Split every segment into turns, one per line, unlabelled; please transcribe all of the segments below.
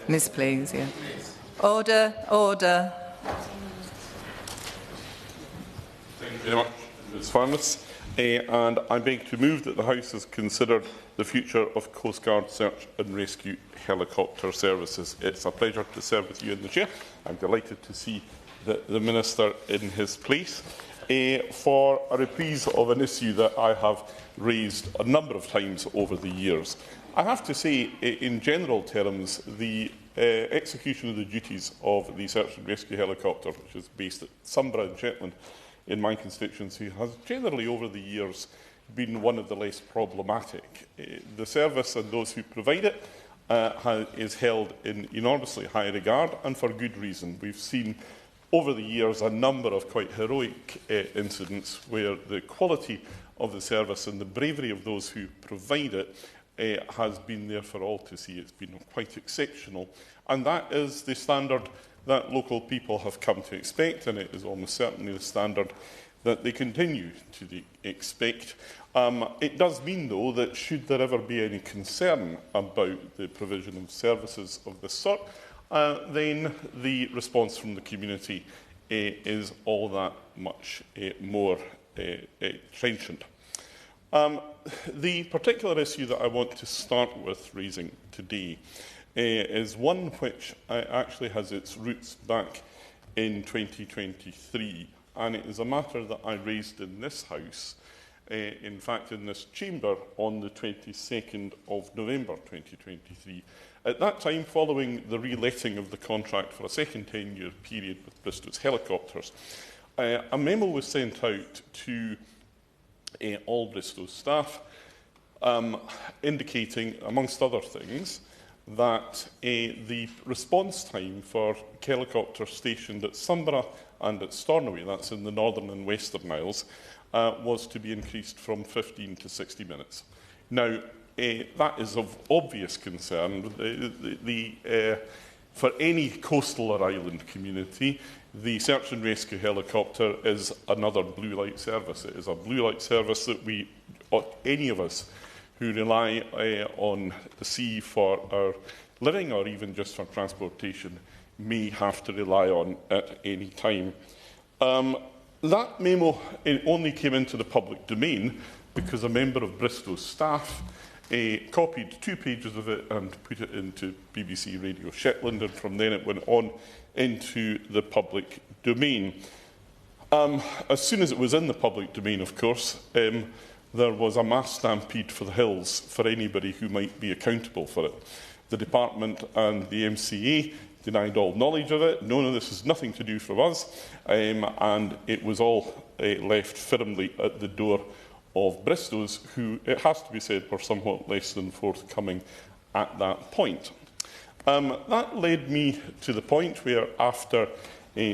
Miss, please, yeah. Order, order.
Thank you very much, Ms Farnes. And I beg to move that the House has considered the future of coastguard search and rescue helicopter services. It's a pleasure to serve with you in the chair. I'm delighted to see the Minister in his place for a reprise of an issue that I have raised a number of times over the years. I have to say, in general terms, the execution of the duties of the search and rescue helicopter, which is based at Sunborough in Shetland, in my constituency, has generally over the years been one of the less problematic. The service and those who provide it is held in enormously high regard, and for good reason. We've seen over the years a number of quite heroic incidents where the quality of the service and the bravery of those who provide it has been there for all to see. It's been quite exceptional, and that is the standard that local people have come to expect, and it is almost certainly the standard that they continue to expect. It does mean, though, that should there ever be any concern about the provision of services of this sort, then the response from the community is all that much more trenchant. The particular issue that I want to start with raising today is one which actually has its roots back in 2023, and it is a matter that I raised in this House, in fact in this chamber, on the 22nd of November 2023. At that time, following the reletting of the contract for a second 10-year period with Bristol's helicopters, a memo was sent out to all Bristol staff indicating, amongst other things, that the response time for helicopters stationed at Sunborough and at Stornoway, that's in the Northern and Western Isles, was to be increased from 15 to 60 minutes. Now, that is of obvious concern. For any coastal or island community, the search and rescue helicopter is another blue light service. It is a blue light service that any of us who rely on the sea for our living or even just for transportation may have to rely on at any time. That memo only came into the public domain because a member of Bristol's staff copied 2 pages of it and put it into BBC Radio Shetland, and from then it went on into the public domain. As soon as it was in the public domain, of course, there was a mass stampede for the hills for anybody who might be accountable for it. The department and the MCA denied all knowledge of it. No, this is nothing to do from us, and it was all left firmly at the door of Bristol's, who, it has to be said, were somewhat less than forthcoming at that point. That led me to the point where, after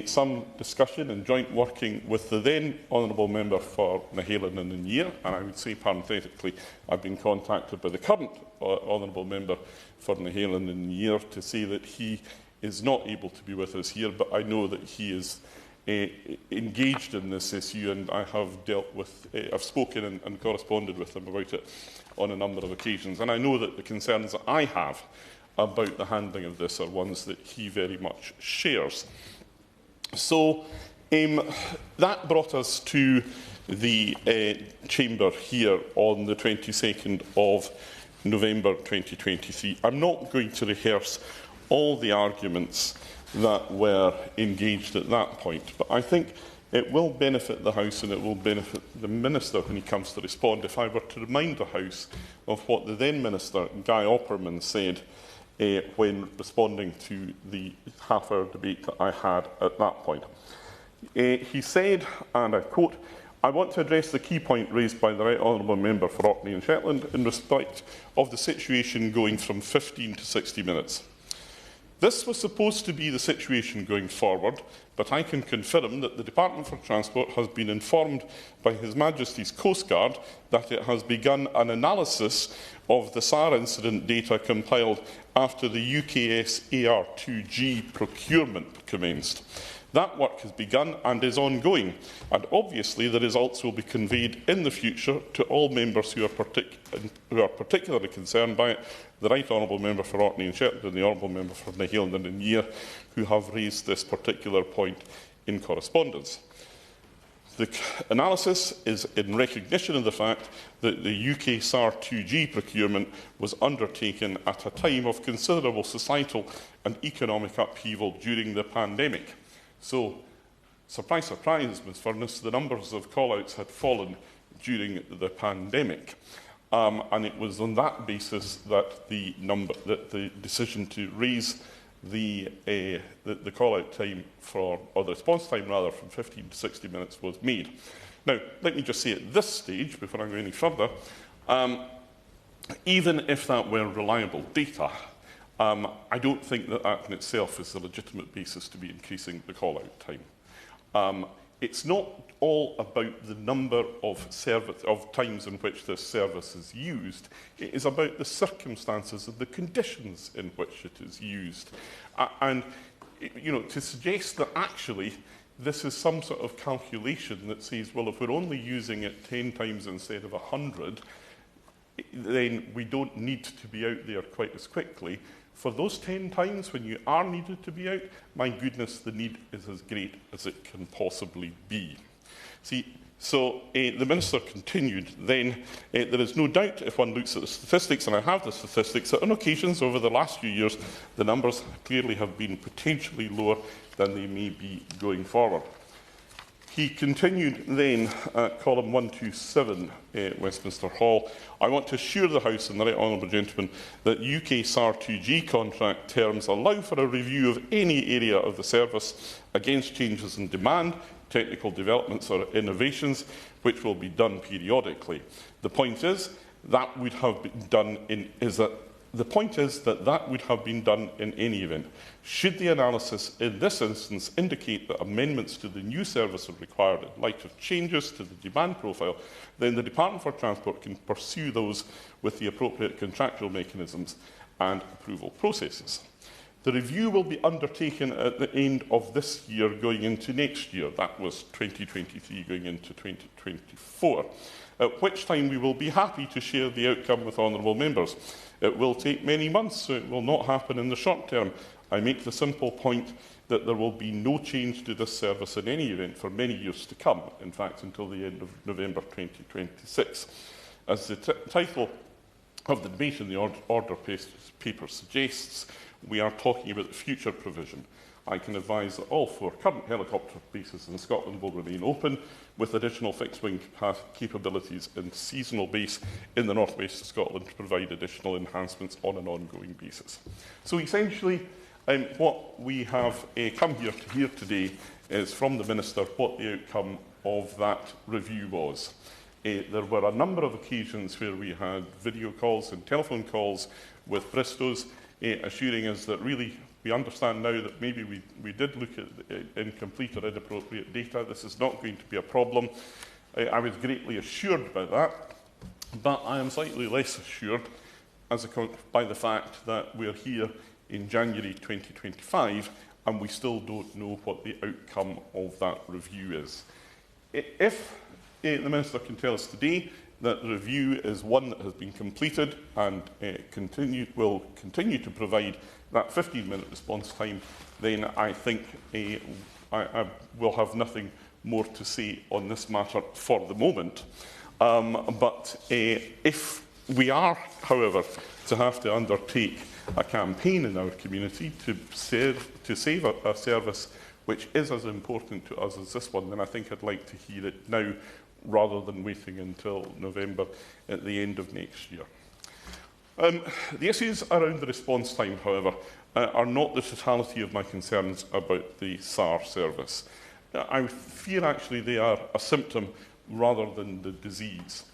some discussion and joint working with the then Honourable Member for Nahalin and Nier, and I would say parenthetically, I've been contacted by the current Honourable Member for Nahalin and Nier to say that he is not able to be with us here, but I know that he is engaged in this issue, and I have dealt with, I've spoken and corresponded with him about it on a number of occasions, and I know that the concerns that I have about the handling of this are ones that he very much shares. So that brought us to the chamber here on the 22nd of November 2023. I'm not going to rehearse all the arguments that were engaged at that point, but I think it will benefit the House and it will benefit the Minister when he comes to respond if I were to remind the House of what the then Minister, Guy Opperman, said when responding to the half-hour debate that I had at that point. He said, and I quote, "I want to address the key point raised by the Right Honourable Member for Orkney and Shetland in respect of the situation going from 15 to 60 minutes. This was supposed to be the situation going forward, but I can confirm that the Department for Transport has been informed by His Majesty's Coastguard that it has begun an analysis of the SAR incident data compiled after the UKS AR2G procurement commenced. That work has begun and is ongoing, and obviously the results will be conveyed in the future to all members who are particularly concerned by it, the Right Honourable Member for Orkney and Shetland and the Honourable Member for Nihilland and Anir, who have raised this particular point in correspondence. The analysis is in recognition of the fact that the UK SAR 2G procurement was undertaken at a time of considerable societal and economic upheaval during the pandemic. So, surprise, surprise, Ms Furness, the numbers of call-outs had fallen during the pandemic. And it was on that basis that the decision to raise the call-out time or the response time rather, from 15 to 60 minutes was made. Now, let me just say at this stage, before I go any further, even if that were reliable data, I don't think that that in itself is a legitimate basis to be increasing the call-out time. It's not all about the number of times in which this service is used. It is about the circumstances and the conditions in which it is used. And to suggest that actually this is some sort of calculation that says, well, if we're only using it 10 times instead of 100, then we don't need to be out there quite as quickly. For those 10 times when you are needed to be out, my goodness, the need is as great as it can possibly be. So the Minister continued then, there is no doubt if one looks at the statistics, and I have the statistics, that on occasions over the last few years, the numbers clearly have been potentially lower than they may be going forward. He continued then at column 127, Westminster Hall. I want to assure the House and the Right Honourable Gentleman that UK SAR 2G contract terms allow for a review of any area of the service against changes in demand, technical developments or innovations, which will be done periodically. The point is that would have been done that would have been done in any event. Should the analysis in this instance indicate that amendments to the new service are required in light of changes to the demand profile, then the Department for Transport can pursue those with the appropriate contractual mechanisms and approval processes. The review will be undertaken at the end of this year going into next year. That was 2023 going into 2024, at which time we will be happy to share the outcome with honourable members. It will take many months, so it will not happen in the short term. I make the simple point that there will be no change to this service in any event for many years to come, in fact until the end of November 2026. As the title of the debate in the order paper suggests, we are talking about the future provision. I can advise that all 4 current helicopter bases in Scotland will remain open, with additional fixed-wing capabilities and seasonal base in the northwest of Scotland to provide additional enhancements on an ongoing basis. So essentially, what we have come here to hear today is from the Minister what the outcome of that review was. There were a number of occasions where we had video calls and telephone calls with Bristow's, assuring us that really we understand now that maybe we did look at incomplete or inappropriate data. This is not going to be a problem. I was greatly assured about that, but I am slightly less assured by the fact that we're here in January 2025 and we still don't know what the outcome of that review is. If the Minister can tell us today that the review is one that has been completed and will continue to provide that 15-minute response time, then I think I will have nothing more to say on this matter for the moment. But if we are, however, to have to undertake a campaign in our community to save a service which is as important to us as this one, then I think I'd like to hear it now rather than waiting until November at the end of next year. The issues around the response time, however, are not the totality of my concerns about the SAR service. I fear actually they are a symptom rather than the disease.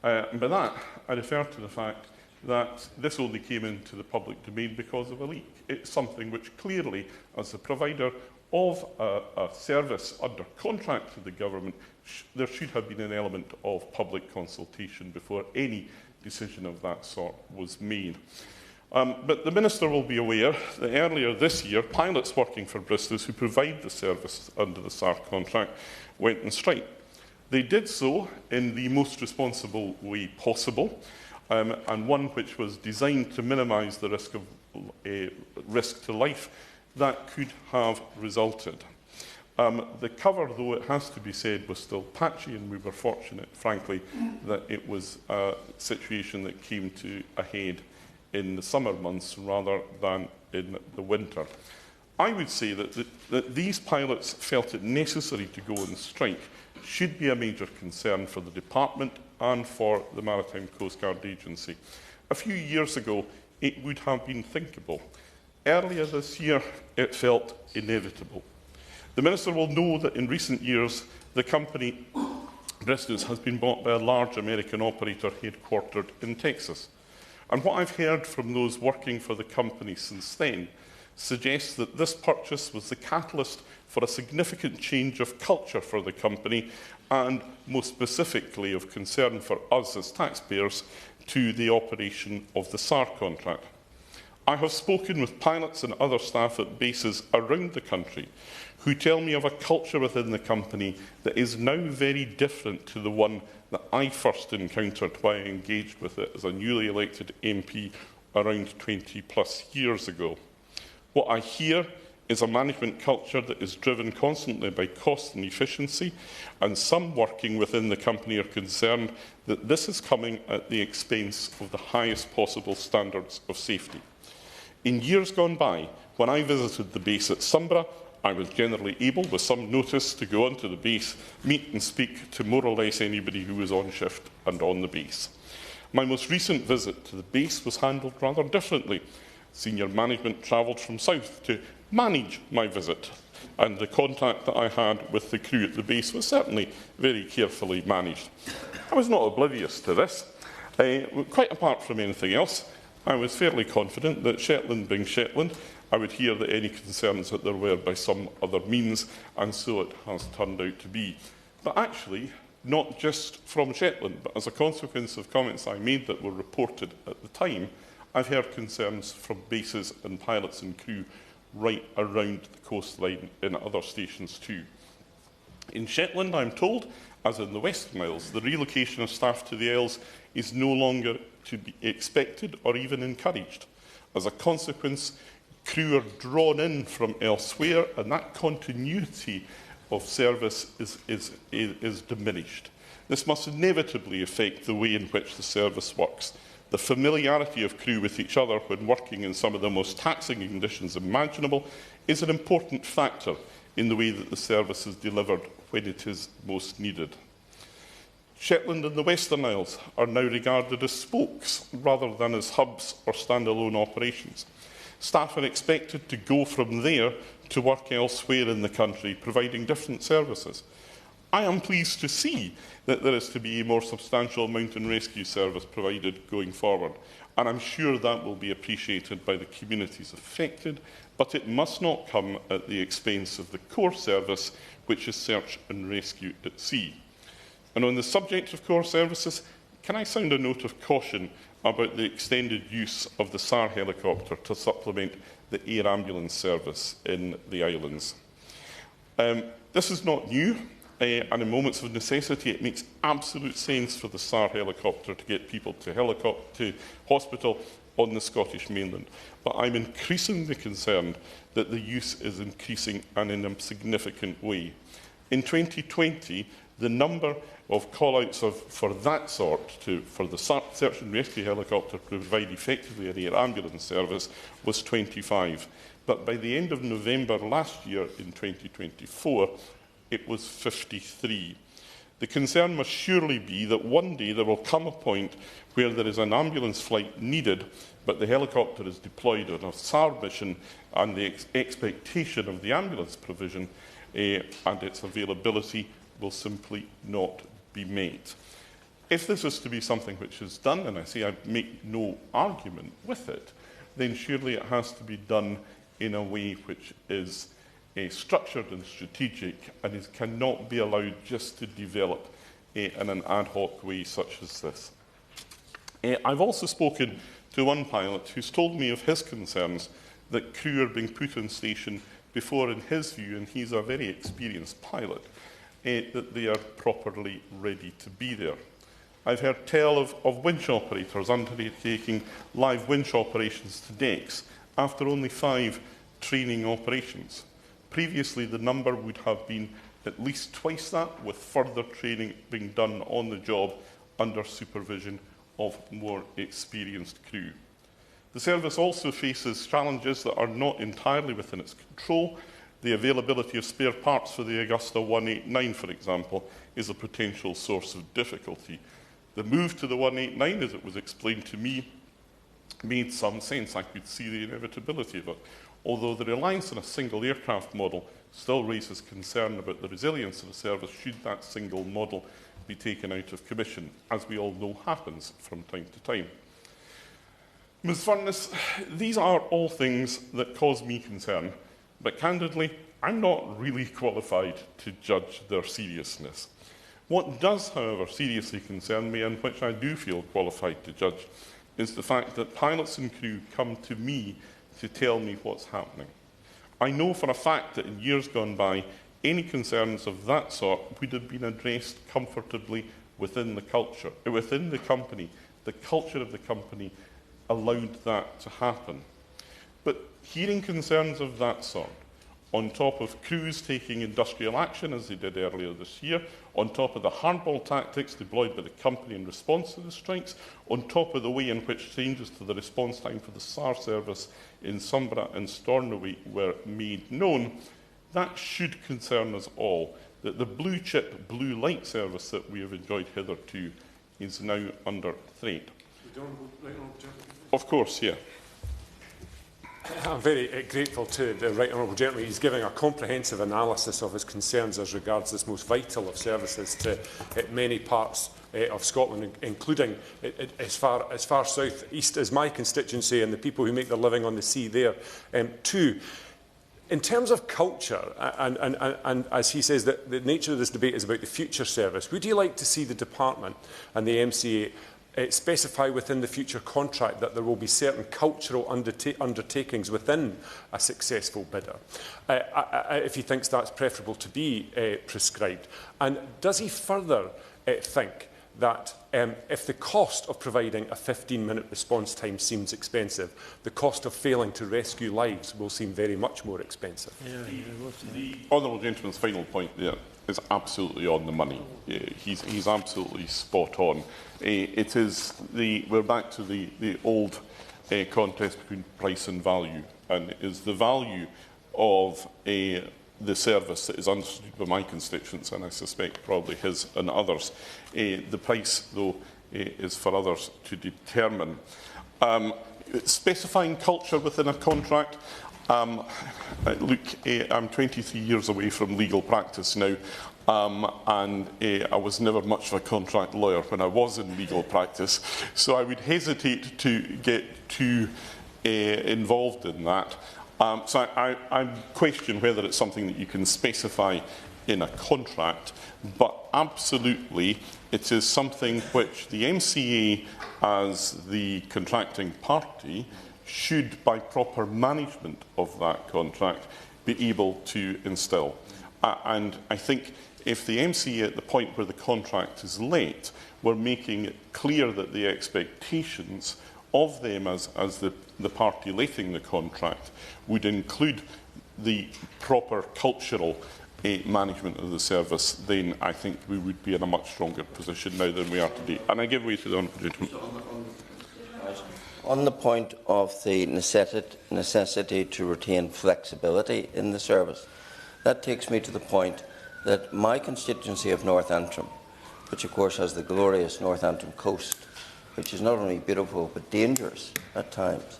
And by that, I refer to the fact that this only came into the public domain because of a leak. It's something which clearly, as the provider of a service under contract to the government, there should have been an element of public consultation before any decision of that sort was made. But the Minister will be aware that earlier this year, pilots working for Bristow's who provide the service under the SAR contract went on strike. They did so in the most responsible way possible, and one which was designed to minimise the risk to life that could have resulted. The cover, though it has to be said, was still patchy, and we were fortunate, frankly, that it was a situation that came to a head in the summer months rather than in the winter. I would say that these pilots felt it necessary to go on strike should be a major concern for the Department and for the Maritime Coastguard Agency. A few years ago, it would have been thinkable. Earlier this year, it felt inevitable. The Minister will know that in recent years, the company, Bristow's, has been bought by a large American operator headquartered in Texas. And what I've heard from those working for the company since then suggests that this purchase was the catalyst for a significant change of culture for the company and, most specifically, of concern for us as taxpayers to the operation of the SAR contract. I have spoken with pilots and other staff at bases around the country who tell me of a culture within the company that is now very different to the one that I first encountered when I engaged with it as a newly elected MP around 20+ years ago. What I hear is a management culture that is driven constantly by cost and efficiency, and some working within the company are concerned that this is coming at the expense of the highest possible standards of safety. In years gone by, when I visited the base at Sunborough, I was generally able, with some notice, to go onto the base, meet and speak to more or less anybody who was on shift and on the base. My most recent visit to the base was handled rather differently. Senior management travelled from south to manage my visit, and the contact that I had with the crew at the base was certainly very carefully managed. I was not oblivious to this. Quite apart from anything else, I was fairly confident that Shetland being Shetland, I would hear that any concerns that there were by some other means, and so it has turned out to be. But actually, not just from Shetland, but as a consequence of comments I made that were reported at the time, I've heard concerns from bases and pilots and crew right around the coastline in other stations too. In Shetland, I'm told, as in the Western Isles, the relocation of staff to the Isles is no longer to be expected or even encouraged. As a consequence, crew are drawn in from elsewhere, and that continuity of service is diminished. This must inevitably affect the way in which the service works. The familiarity of crew with each other when working in some of the most taxing conditions imaginable is an important factor in the way that the service is delivered when it is most needed. Shetland and the Western Isles are now regarded as spokes rather than as hubs or standalone operations. Staff are expected to go from there to work elsewhere in the country, providing different services. I am pleased to see that there is to be a more substantial mountain rescue service provided going forward, and I'm sure that will be appreciated by the communities affected, but it must not come at the expense of the core service, which is search and rescue at sea. And on the subject of core services, can I sound a note of caution about the extended use of the SAR helicopter to supplement the air ambulance service in the islands? This is not new. And in moments of necessity, it makes absolute sense for the SAR helicopter to get people to hospital on the Scottish mainland. But I'm increasingly concerned that the use is increasing and in a significant way. In 2020, the number of call-outs for that sort, for the search and rescue helicopter to provide effectively an air ambulance service, was 25. But by the end of November last year, in 2024, it was 53. The concern must surely be that one day there will come a point where there is an ambulance flight needed, but the helicopter is deployed on a SAR mission, and the expectation of the ambulance provision and its availability will simply not be met. If this is to be something which is done, and I say I make no argument with it, then surely it has to be done in a way which is structured and strategic, and cannot be allowed just to develop in an ad hoc way such as this. I've also spoken to one pilot who's told me of his concerns that crew are being put on station before, in his view, and he's a very experienced pilot, that they are properly ready to be there. I've heard tell of winch operators undertaking live winch operations to decks after only 5 training operations. Previously, the number would have been at least twice that, with further training being done on the job under supervision of more experienced crew. The service also faces challenges that are not entirely within its control. The availability of spare parts for the Augusta 189, for example, is a potential source of difficulty. The move to the 189, as it was explained to me, made some sense. I could see the inevitability of it, although the reliance on a single aircraft model still raises concern about the resilience of the service should that single model be taken out of commission, as we all know happens from time to time. Ms Furness, these are all things that cause me concern, but candidly, I'm not really qualified to judge their seriousness. What does, however, seriously concern me, and which I do feel qualified to judge, is the fact that pilots and crew come to me to tell me what's happening. I know for a fact that in years gone by, any concerns of that sort would have been addressed comfortably within the company. The culture of the company allowed that to happen. But hearing concerns of that sort, on top of crews taking industrial action, as they did earlier this year, on top of the hardball tactics deployed by the company in response to the strikes, on top of the way in which changes to the response time for the SAR service in Sombra and Stornoway were made known, that should concern us all, that the blue-chip, blue-light service that we have enjoyed hitherto is now under threat. Of course, yeah.
I'm very grateful to the Right Honourable Gentleman. He's giving a comprehensive analysis of his concerns as regards this most vital of services to many parts of Scotland, including as far south east as my constituency and the people who make their living on the sea there too. In terms of culture, and as he says, that the nature of this debate is about the future service, would you like to see the department and the MCA specify within the future contract that there will be certain cultural undertakings within a successful bidder, if he thinks that's preferable to be prescribed? And does he further think that if the cost of providing a 15-minute response time seems expensive, the cost of failing to rescue lives will seem very much more expensive?
The Honourable Gentleman's final point there is absolutely on the money. He's absolutely spot on. We're back to the old contest between price and value, and it is the value of the service that is understood by my constituents, and I suspect probably his and others. The price, though, is for others to determine. Specifying culture within a contract. Look, I'm 23 years away from legal practice now, and I was never much of a contract lawyer when I was in legal practice, so I would hesitate to get too involved in that. So I question whether it's something that you can specify in a contract, but absolutely it is something which the MCA, as the contracting party, should, by proper management of that contract, be able to instil. And I think if the MCA, at the point where the contract is let, were making it clear that the expectations of them as the party letting the contract would include the proper cultural management of the service, then I think we would be in a much stronger position now than we are today. And I give way to the Honourable Gentleman.
On the point of the necessity to retain flexibility in the service, that takes me to the point that my constituency of North Antrim, which of course has the glorious North Antrim coast, which is not only beautiful but dangerous at times,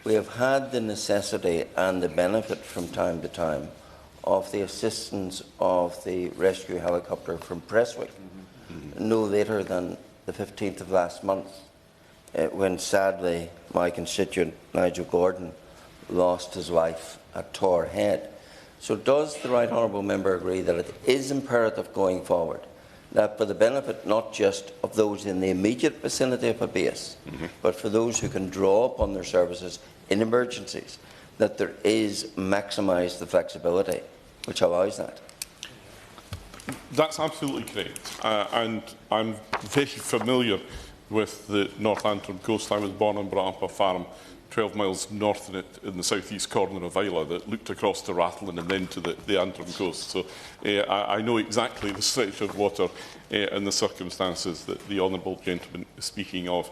we have had the necessity and the benefit from time to time of the assistance of the rescue helicopter from Prestwick, no later than the 15th of last month, when sadly my constituent Nigel Gordon lost his life at Tor Head. So does the Right Honourable Member agree that it is imperative going forward that for the benefit not just of those in the immediate vicinity of a base, but for those who can draw upon their services in emergencies, that there is maximised the flexibility which allows that.
That's absolutely correct, and I'm very familiar with the North Antrim coast. I was born and brought up a farm 12 miles north in the south-east corner of Islay that looked across to Rathlin and then to the Antrim coast. So I know exactly the stretch of water and the circumstances that the honourable gentleman is speaking of.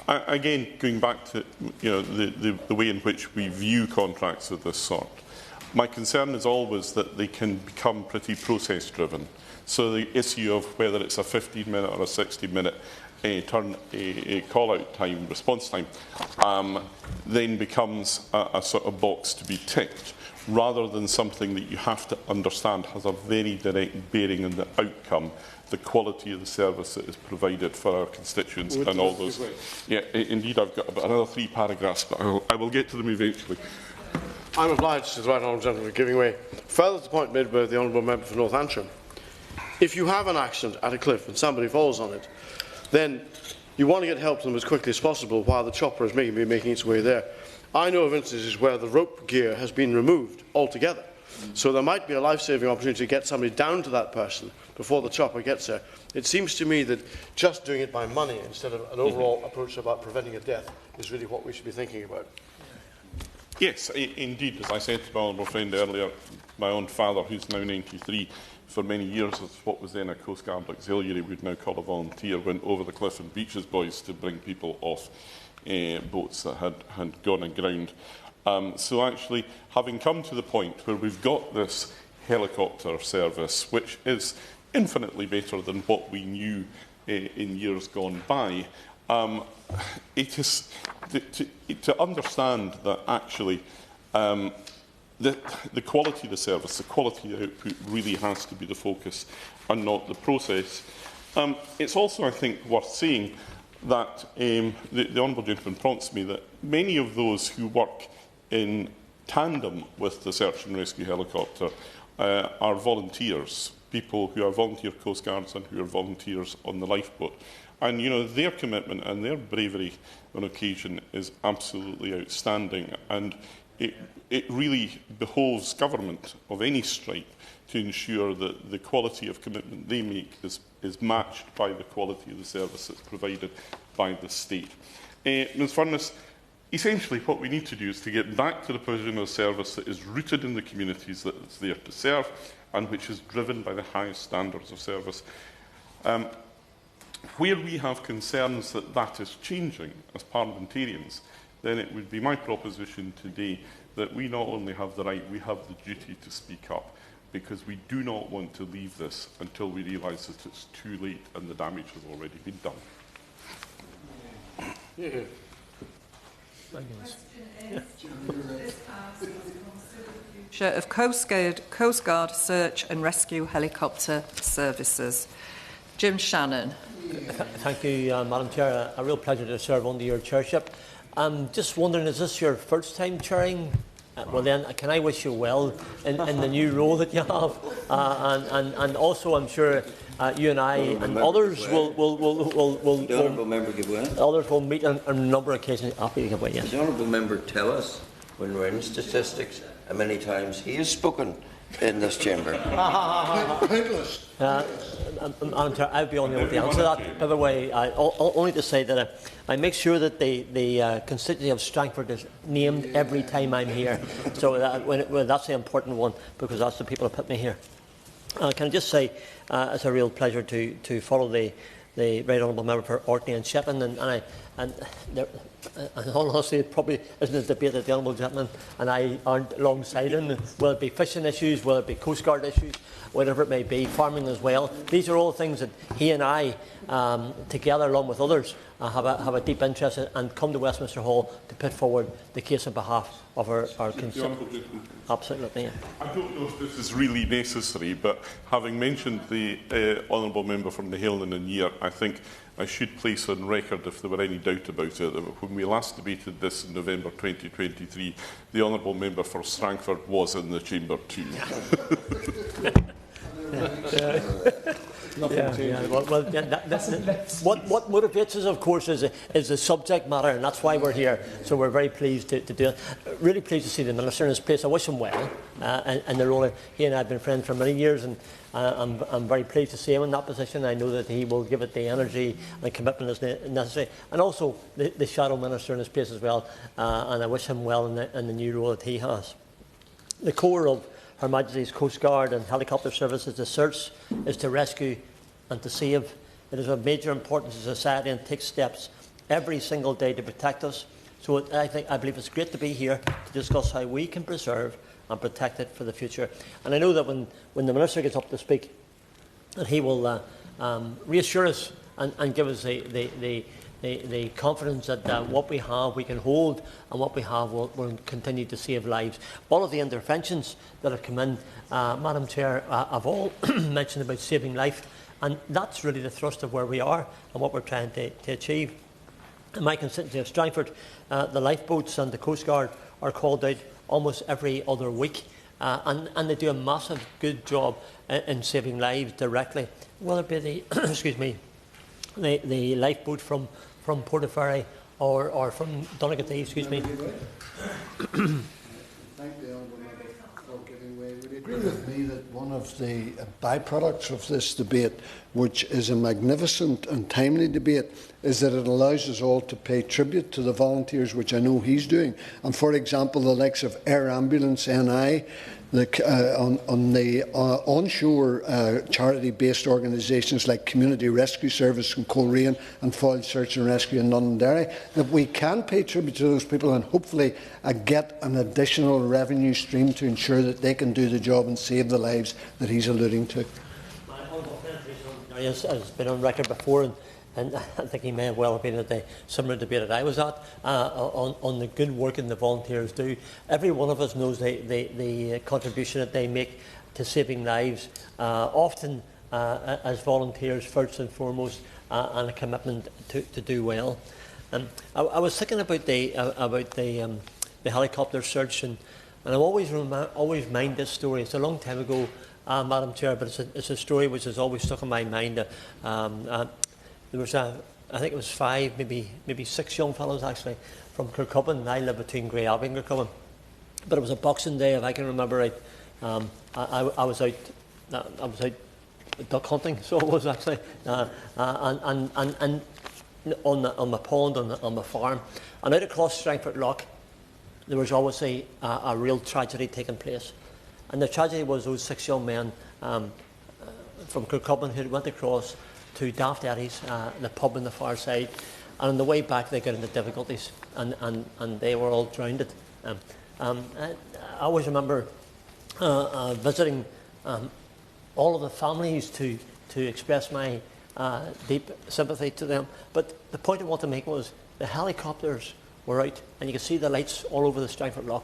Again, going back to the way in which we view contracts of this sort, my concern is always that they can become pretty process-driven. So the issue of whether it's a 15-minute or a 60-minute call-out time, response time, then becomes a sort of box to be ticked, rather than something that you have to understand has a very direct bearing on the outcome, the quality of the service that is provided for our constituents and all those. Yeah, indeed, I've got about another 3 paragraphs, but I will get to them eventually.
I'm obliged to the right honourable gentleman for giving way. Further to the point made by the honourable member for North Antrim, if you have an accident at a cliff and somebody falls on it, then you want to get help to them as quickly as possible while the chopper is making its way there. I know of instances where the rope gear has been removed altogether, so there might be a life-saving opportunity to get somebody down to that person before the chopper gets there. It seems to me that just doing it by money instead of an overall approach about preventing a death is really what we should be thinking about.
Yes, indeed. As I said to my honourable friend earlier, my own father, who's now 93, for many years as what was then a coastguard auxiliary, we'd now call a volunteer, went over the cliff and beaches boys to bring people off boats that had gone aground. So actually, having come to the point where we've got this helicopter service, which is infinitely better than what we knew in years gone by, it is to understand that actually the quality of the service, the quality of the output really has to be the focus and not the process. It's also, I think, worth saying that the honourable gentleman prompts me that many of those who work in tandem with the search and rescue helicopter are volunteers, people who are volunteer coastguards and who are volunteers on the lifeboat. And, you know, their commitment and their bravery on occasion is absolutely outstanding. And it really behoves government of any stripe to ensure that the quality of commitment they make is matched by the quality of the service that's provided by the state. Ms Furness, essentially what we need to do is to get back to the provision of service that is rooted in the communities that it's there to serve and which is driven by the highest standards of service. Where we have concerns that that is changing as parliamentarians, then it would be my proposition today that we not only have the right, we have the duty to speak up, because we do not want to leave this until we realise that it's too late and the damage has already been done.
Of Coast Guard search and rescue helicopter services. Jim Shannon.
Thank you, Madam Chair. A real pleasure to serve under your chairship. I'm just wondering, is this your first time chairing? Well then, can I wish you well in the new role that you have? And also, I'm sure you and I and others will meet on a number of occasions. Happy to give way, yes.
Does the honourable member tell us, when we're in statistics, how many times he has spoken in this chamber?
I'll be only able to answer that. By the way, only to say that I make sure that the constituency of Strangford is named every time I'm here. So that's the important one, because that's the people who put me here. Can I just say it's a real pleasure to follow the right honourable member for Orkney and Shetland, and all honesty, it probably isn't a debate that the honourable gentleman and I aren't alongside in. Will it be fishing issues, will it be coastguard issues, whatever it may be, farming as well. These are all things that he and I, together along with others, have a deep interest in, and come to Westminster Hall to put forward the case on behalf of our constituents. Absolutely. Yeah.
I don't know if this is really necessary, but having mentioned the honourable member from the Highland and Year, I think I should place on record, if there were any doubt about it, that when we last debated this in November 2023, the honourable member for Strangford was in the chamber too.
What motivates us, of course, is the subject matter, and that's why we're here. So we're very pleased to do it. Really pleased to see the Minister in his place. I wish him well, and the role. He and I have been friends for many years, and I'm very pleased to see him in that position. I know that he will give it the energy and commitment as necessary, and also the Shadow Minister in his place as well. And I wish him well in the new role that he has. The core of Her Majesty's Coastguard and helicopter services, the search, is to rescue and to save. It is of major importance to society and takes steps every single day to protect us. So I believe it's great to be here to discuss how we can preserve and protect it for the future. And I know that when the Minister gets up to speak, that he will reassure us and give us the confidence that what we have we can hold, and what we have will continue to save lives. All of the interventions that have come in, Madam Chair, have all mentioned about saving life, and that's really the thrust of where we are and what we're trying to achieve. In my constituency of Strangford, the lifeboats and the Coastguard are called out almost every other week, and they do a massive good job in saving lives directly, whether it be the excuse me, the lifeboat from Portaferry or from Donegal, excuse me.
Thank the Honourable Member for giving way. Would you agree with me that one of the byproducts of this debate, which is a magnificent and timely debate, is that it allows us all to pay tribute to the volunteers, which I know he's doing. And for example, the likes of Air Ambulance NI, on the onshore charity-based organisations like Community Rescue Service in Coleraine and Foyle Search and Rescue in Londonderry, that we can pay tribute to those people and hopefully get an additional revenue stream to ensure that they can do the job and save the lives that he's alluding to.
My honourable friend has been on record before, and I think he may have well have been at the similar debate that I was at, on the good work that the volunteers do. Every one of us knows the contribution that they make to saving lives, often as volunteers first and foremost, and a commitment to do well. I was thinking about the helicopter search, and I always mind this story. It's a long time ago, Madam Chair, but it's a story which has always stuck in my mind. There was I think it was 5, maybe 6 young fellows actually from Kirkcudbright. I live between Grey Abbey and Kirkcudbright. But it was a Boxing Day, if I can remember right. I was out duck hunting, so I was actually, and on the pond on the farm, and out across Strangford Loch, there was always a real tragedy taking place, and the tragedy was those 6 young men from Kirkcudbright who went across to Daft Eddie's, the pub on the far side, and on the way back they got into difficulties, and they were all drowned. I always remember visiting all of the families to express my deep sympathy to them. But the point I want to make was the helicopters were out, and you could see the lights all over the Strangford Loch,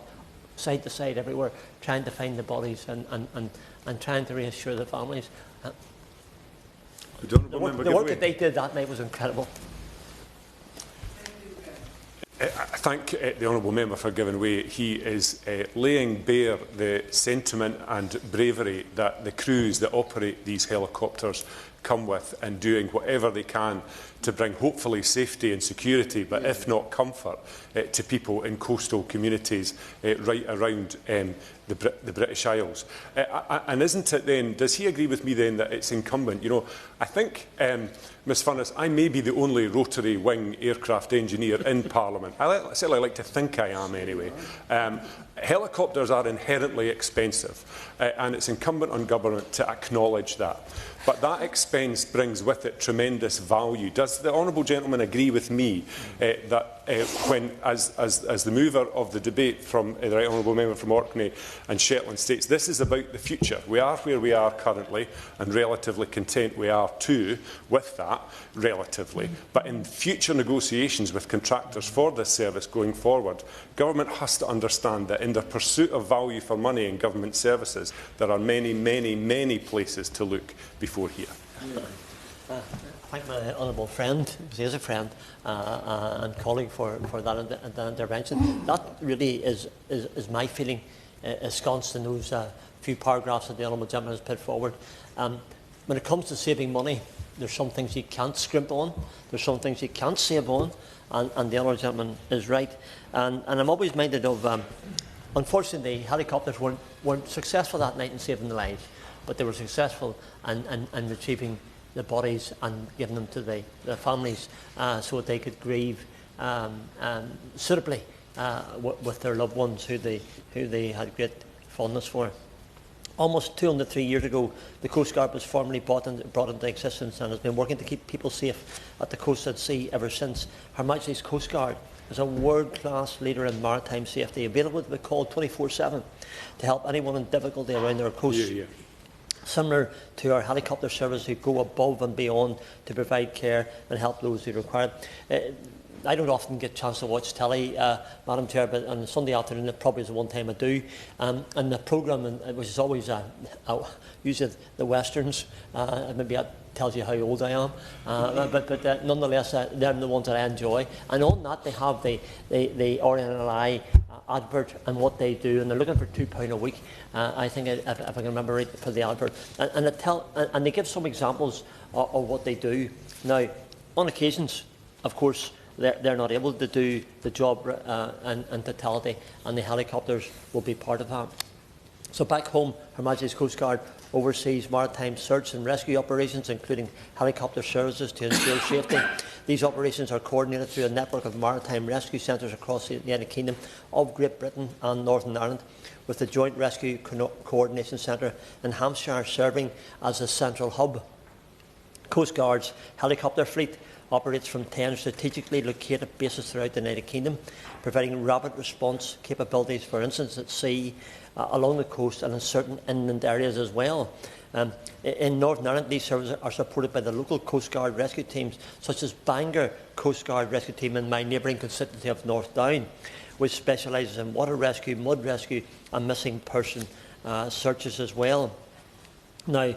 side to side everywhere, trying to find the bodies and trying to reassure the families. The work that they did that night was incredible.
I thank the Honourable Member for giving way. He is laying bare the sentiment and bravery that the crews that operate these helicopters come with, and doing whatever they can to bring hopefully safety and security, but if not comfort, to people in coastal communities right around the British Isles. And isn't it then, does he agree with me then that it's incumbent? You know, I think, Ms Furness, I may be the only rotary wing aircraft engineer in Parliament. I certainly like to think I am anyway. Helicopters are inherently expensive, and it's incumbent on government to acknowledge that. But that expense brings with it tremendous value. Does the honourable gentleman agree with me that when, as the mover of the debate from the right honourable member from Orkney and Shetland states, this is about the future. We are where we are currently, and relatively content we are too with that, relatively. But in future negotiations with contractors for this service going forward, government has to understand that in the pursuit of value for money in government services, there are many, many, many places to look before here.
Thank my honourable friend, because he is a friend and colleague for that intervention. That really is my feeling, ensconced in those few paragraphs that the Honourable Gentleman has put forward. When it comes to saving money, there's some things you can't scrimp on, there's some things you can't save on, and the Honourable Gentleman is right. And I'm always minded of, unfortunately, the helicopters weren't successful that night in saving the lives, but they were successful in retrieving the bodies and giving them to the families so that they could grieve suitably with their loved ones who they had great fondness for. Almost 203 years ago, the Coast Guard was formally brought into existence and has been working to keep people safe at the coast at sea ever since. Her Majesty's Coast Guard is a world-class leader in maritime safety, available to be called 24/7 to help anyone in difficulty around their coast. Similar to our helicopter service, who go above and beyond to provide care and help those who require it. I don't often get a chance to watch telly, Madam Chair, but on Sunday afternoon it probably is the one time I do. And the programme, which is always usually the westerns, maybe that tells you how old I am, but nonetheless they're the ones that I enjoy. And on that they have the RNLI advert and what they do, and they're looking for £2 a week. I think if I can remember right, for the advert, and they give some examples of what they do. Now, on occasions, of course, they're not able to do the job in totality, and the helicopters will be part of that. So back home, Her Majesty's Coast Guard oversees maritime search and rescue operations, including helicopter services to ensure safety. These operations are coordinated through a network of maritime rescue centres across the United Kingdom, of Great Britain and Northern Ireland, with the Joint Rescue Coordination Centre in Hampshire serving as a central hub. Coast Guard's helicopter fleet operates from 10 strategically located bases throughout the United Kingdom, providing rapid response capabilities for incidents at sea, along the coast and in certain inland areas as well. In Northern Ireland, these services are supported by the local Coast Guard rescue teams, such as Bangor Coast Guard Rescue Team in my neighbouring constituency of North Down, which specialises in water rescue, mud rescue and missing person searches as well. Now,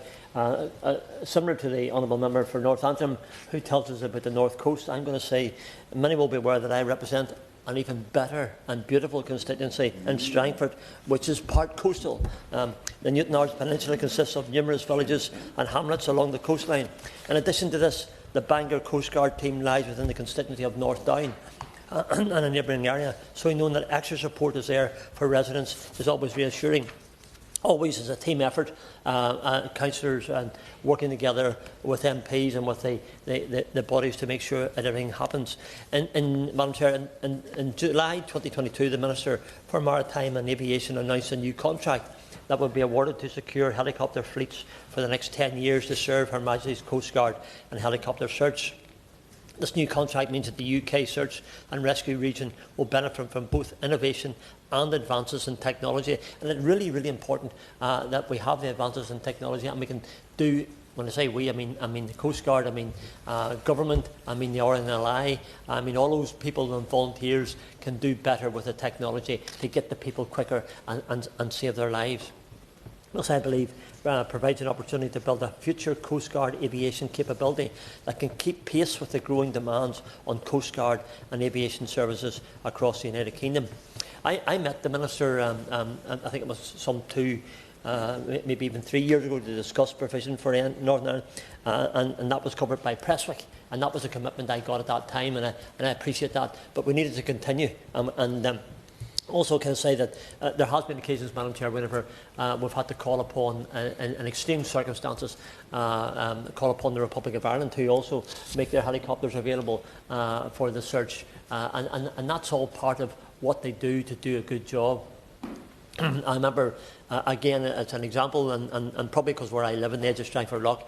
similar to the Honourable Member for Northampton, who tells us about the North Coast, I'm going to say many will be aware that I represent an even better and beautiful constituency in Strangford, which is part coastal. The Newtownards Peninsula consists of numerous villages and hamlets along the coastline. In addition to this, the Bangor Coast Guard team lies within the constituency of North Down and a neighbouring area, so knowing that extra support is there for residents is always reassuring. Always is a team effort, councillors working together with MPs and with the bodies to make sure that everything happens. Madam Chair, in July 2022, the Minister for Maritime and Aviation announced a new contract that would be awarded to secure helicopter fleets for the next 10 years to serve Her Majesty's Coast Guard and helicopter search. This new contract means that the UK search and rescue region will benefit from both innovation and advances in technology. And it's really, really important that we have the advances in technology, and we can do, when I say we, I mean the Coast Guard, I mean government, I mean the RNLI, I mean all those people and volunteers can do better with the technology to get the people quicker and save their lives. This, I believe, provides an opportunity to build a future Coast Guard aviation capability that can keep pace with the growing demands on Coast Guard and aviation services across the United Kingdom. I met the Minister, I think it was some 2, maybe even 3 years ago, to discuss provision for Northern Ireland, and that was covered by Prestwick, and that was a commitment I got at that time, and I appreciate that. But we needed to continue, also, can I say that there has been occasions, Madam Chair, whenever we've had to call upon, in extreme circumstances, call upon the Republic of Ireland to also make their helicopters available for the search, and that's all part of what they do to do a good job. I remember, again, as an example, and probably because where I live in the edge of Strangford Lough,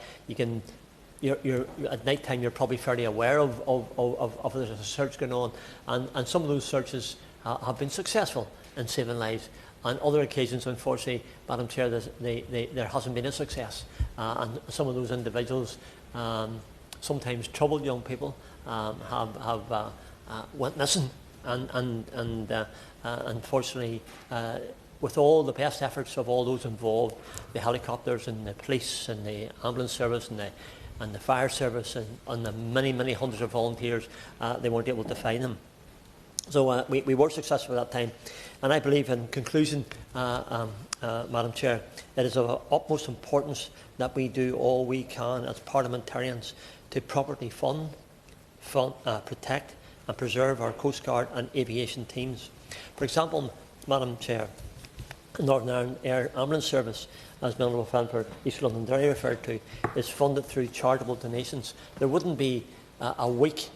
you're at night time you're probably fairly aware of there's a search going on, and some of those searches have been successful in saving lives. On other occasions, unfortunately, Madam Chair, there hasn't been a success, and some of those individuals, sometimes troubled young people, have went missing, and unfortunately, with all the best efforts of all those involved, the helicopters and the police and the ambulance service and the fire service and the many hundreds of volunteers, they weren't able to find them. So we were successful at that time. And I believe, in conclusion, Madam Chair, it is of utmost importance that we do all we can as parliamentarians to properly fund, protect and preserve our coastguard and aviation teams. For example, Madam Chair, Northern Ireland Air Ambulance Service, as my honourable friend for East Londonderry referred to, is funded through charitable donations. There wouldn't be a week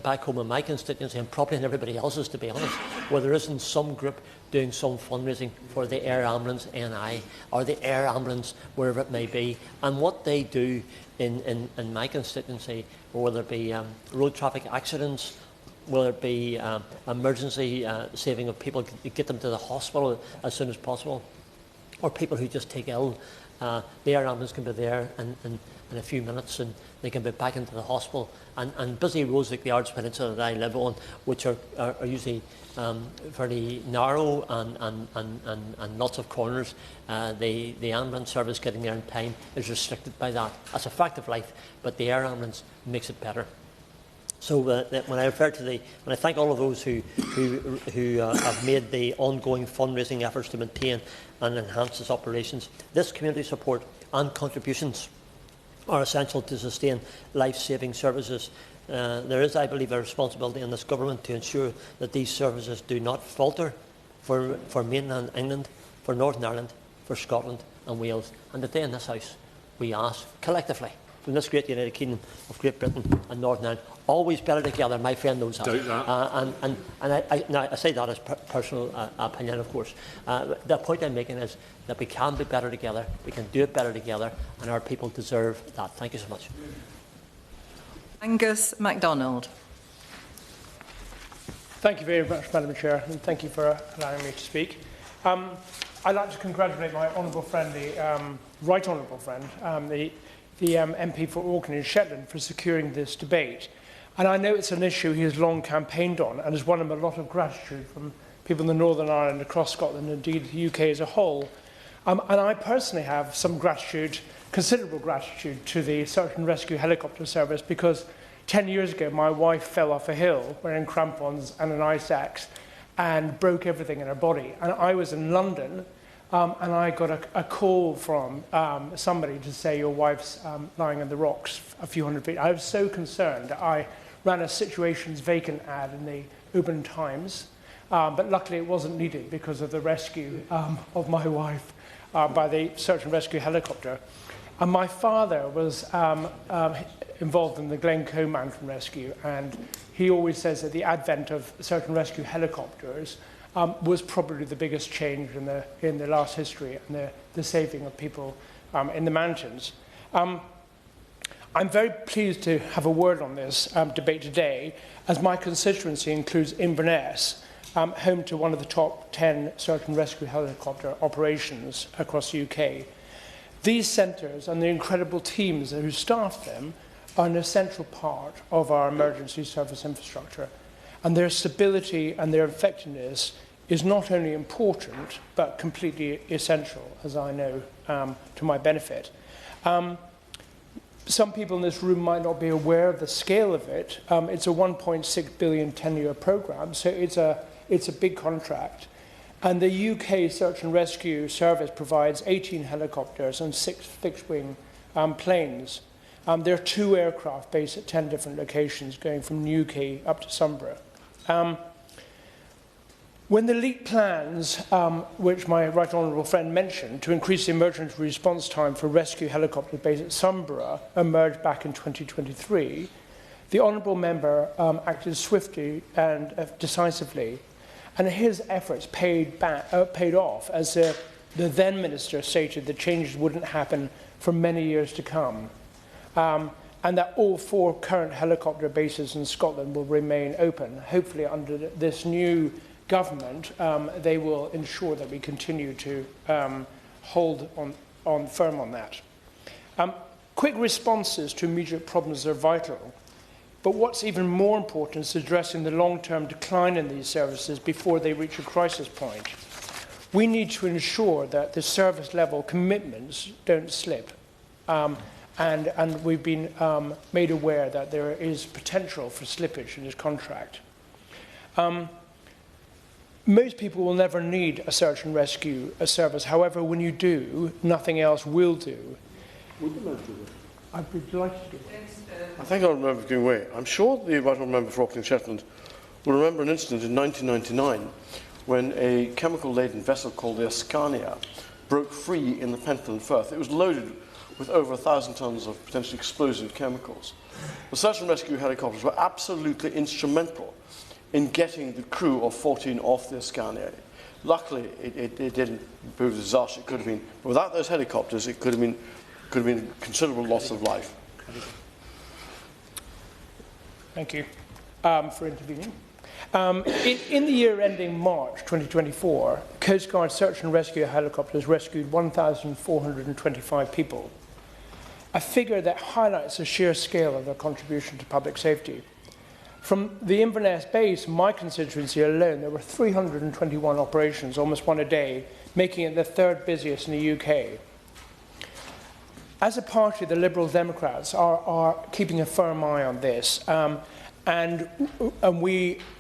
back home in my constituency, and probably in everybody else's, to be honest, where there isn't some group doing some fundraising for the Air Ambulance NI or the Air Ambulance, wherever it may be. And what they do in my constituency, whether it be road traffic accidents, whether it be emergency saving of people, get them to the hospital as soon as possible, or people who just take ill, the Air Ambulance can be there in a few minutes, and they can be back into the hospital. And busy roads like the Ards Peninsula that I live on, which are usually fairly narrow and lots of corners, the ambulance service getting there in time is restricted by that. That's a fact of life, but the Air Ambulance makes it better. So when I refer to when I thank all of those who have made the ongoing fundraising efforts to maintain and enhance its operations, this community support and contributions are essential to sustain life-saving services. There is, I believe, a responsibility in this government to ensure that these services do not falter for mainland England, for Northern Ireland, for Scotland and Wales. And today in this House, we ask collectively, from this great United Kingdom of Great Britain and Northern Ireland, always better together. My friend knows that. I say that as personal opinion, of course. The point I'm making is that we can be better together, we can do it better together, and our people deserve that. Thank you so much.
Angus MacDonald.
Thank you very much, Madam Chair, and thank you for allowing me to speak. I'd like to congratulate my honourable friend, the right honourable friend, the MP for Orkney and Shetland, for securing this debate. And I know it's an issue he has long campaigned on and has won him a lot of gratitude from people in the Northern Ireland, across Scotland, and indeed the UK as a whole. And I personally have some gratitude, considerable gratitude, to the search and rescue helicopter service, because 10 years ago my wife fell off a hill wearing crampons and an ice axe and broke everything in her body. And I was in London, and I got a call from somebody to say your wife's lying on the rocks a few hundred feet. I was so concerned that I ran a situations vacant ad in the Open Times, but luckily it wasn't needed because of the rescue of my wife by the search and rescue helicopter. And my father was involved in the Glencoe Mountain Rescue, and he always says that the advent of search and rescue helicopters was probably the biggest change in the last history, and the saving of people in the mountains. I'm very pleased to have a word on this debate today, as my constituency includes Inverness, home to one of the top 10 search and rescue helicopter operations across the UK. These centres and the incredible teams who staff them are an essential part of our emergency service infrastructure, and their stability and their effectiveness is not only important but completely essential, as I know, to my benefit. Some people in this room might not be aware of the scale of it. It's a 1.6 billion 10-year programme, so it's a big contract. And the UK Search and Rescue Service provides 18 helicopters and 6 fixed-wing planes. There are 2 aircraft based at 10 different locations, going from Newquay up to Sunborough. When the leaked plans, which my right honourable friend mentioned, to increase the emergency response time for rescue helicopters based at Sunborough emerged back in 2023, the honourable member acted swiftly and decisively, and his efforts paid off, as the then minister stated that changes wouldn't happen for many years to come, and that all 4 current helicopter bases in Scotland will remain open. Hopefully under this new government, they will ensure that we continue to hold firm on that. Quick responses to immediate problems are vital, but what's even more important is addressing the long-term decline in these services before they reach a crisis point. We need to ensure that the service level commitments don't slip, and we've been made aware that there is potential for slippage in this contract. most people will never need a search and rescue service. However, when you do, nothing else will do.
Would you like to do that?
I'd be delighted to do
I think I remember giving way. I'm sure the right honourable member for Auckland Shetland will remember an incident in 1999 when a chemical-laden vessel called the Ascania broke free in the Pentland Firth. It was loaded with over 1,000 tonnes of potentially explosive chemicals. The search and rescue helicopters were absolutely instrumental in getting the crew of 14 off the Ascania. Luckily, it didn't prove a disaster. It could have been, but without those helicopters, it could have been a considerable loss of life.
Thank you for intervening. In the year ending March 2024, Coast Guard search and rescue helicopters rescued 1,425 people, a figure that highlights the sheer scale of their contribution to public safety. From the Inverness base, my constituency alone, there were 321 operations, almost one a day, making it the third busiest in the UK. As a party, the Liberal Democrats are keeping a firm eye on this, and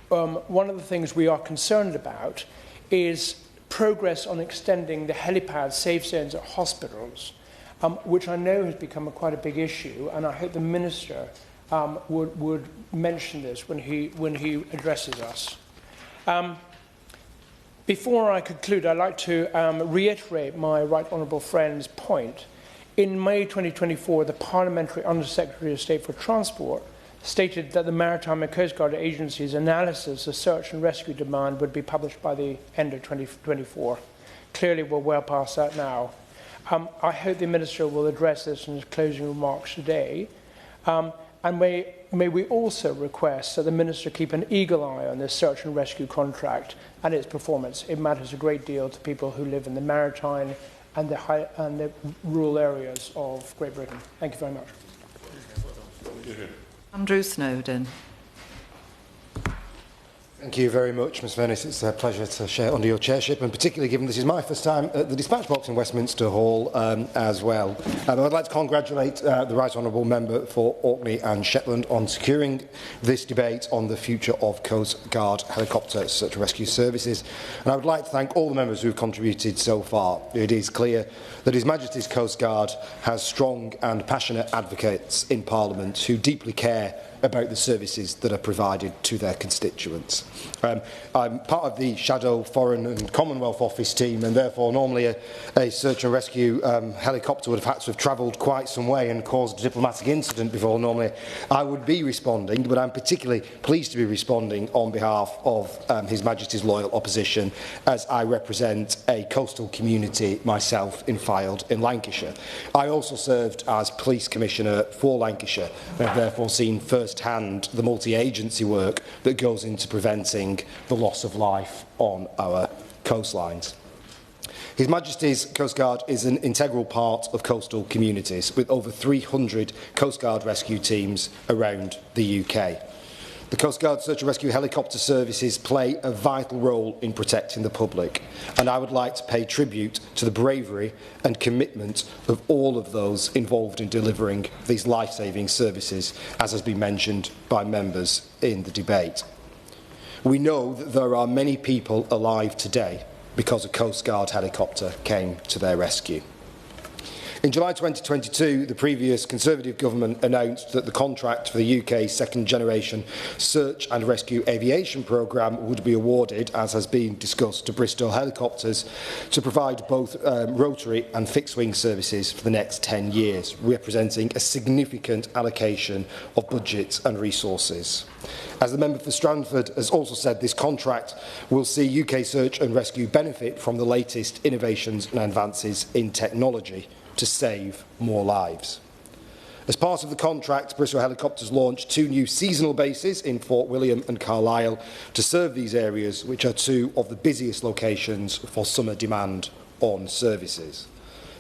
one of the things we are concerned about is progress on extending the helipad safe zones at hospitals, which I know has become quite a big issue, and I hope the Minister would mention this when he addresses us. Before I conclude, I'd like to reiterate my right honourable friend's point. In May 2024, the Parliamentary Under-Secretary of State for Transport stated that the Maritime and Coast Guard Agency's analysis of search and rescue demand would be published by the end of 2024. Clearly, we're well past that now. I hope the Minister will address this in his closing remarks today. And may we also request that the Minister keep an eagle eye on this search and rescue contract and its performance. It matters a great deal to people who live in the maritime and the rural areas of Great Britain. Thank you very much.
Andrew Snowden.
Thank you very much, Ms Venice. It's a pleasure to share under your chairship, and particularly given this is my first time at the dispatch box in Westminster Hall as well. I'd like to congratulate the Right Honourable Member for Orkney and Shetland on securing this debate on the future of Coast Guard helicopter search and rescue services. And I would like to thank all the members who have contributed so far. It is clear that His Majesty's Coast Guard has strong and passionate advocates in Parliament who deeply care about the services that are provided to their constituents. I'm part of the Shadow Foreign and Commonwealth Office team, and therefore normally a search and rescue helicopter would have had to have travelled quite some way and caused a diplomatic incident before normally I would be responding, but I'm particularly pleased to be responding on behalf of His Majesty's loyal opposition, as I represent a coastal community myself in Fylde in Lancashire. I also served as Police Commissioner for Lancashire and have therefore seen first-hand the multi-agency work that goes into preventing the loss of life on our coastlines. His Majesty's Coast Guard is an integral part of coastal communities, with over 300 Coast Guard rescue teams around the UK. The Coast Guard search and rescue helicopter services play a vital role in protecting the public, and I would like to pay tribute to the bravery and commitment of all of those involved in delivering these life-saving services, as has been mentioned by members in the debate. We know that there are many people alive today because a Coast Guard helicopter came to their rescue. In July 2022, the previous Conservative government announced that the contract for the UK's second-generation search and rescue aviation programme would be awarded, as has been discussed, to Bristow Helicopters to provide both rotary and fixed-wing services for the next 10 years, representing a significant allocation of budgets and resources. As the member for Strandford has also said, this contract will see UK search and rescue benefit from the latest innovations and advances in technology to save more lives. As part of the contract, Bristol Helicopters launched 2 new seasonal bases in Fort William and Carlisle to serve these areas, which are 2 of the busiest locations for summer demand on services.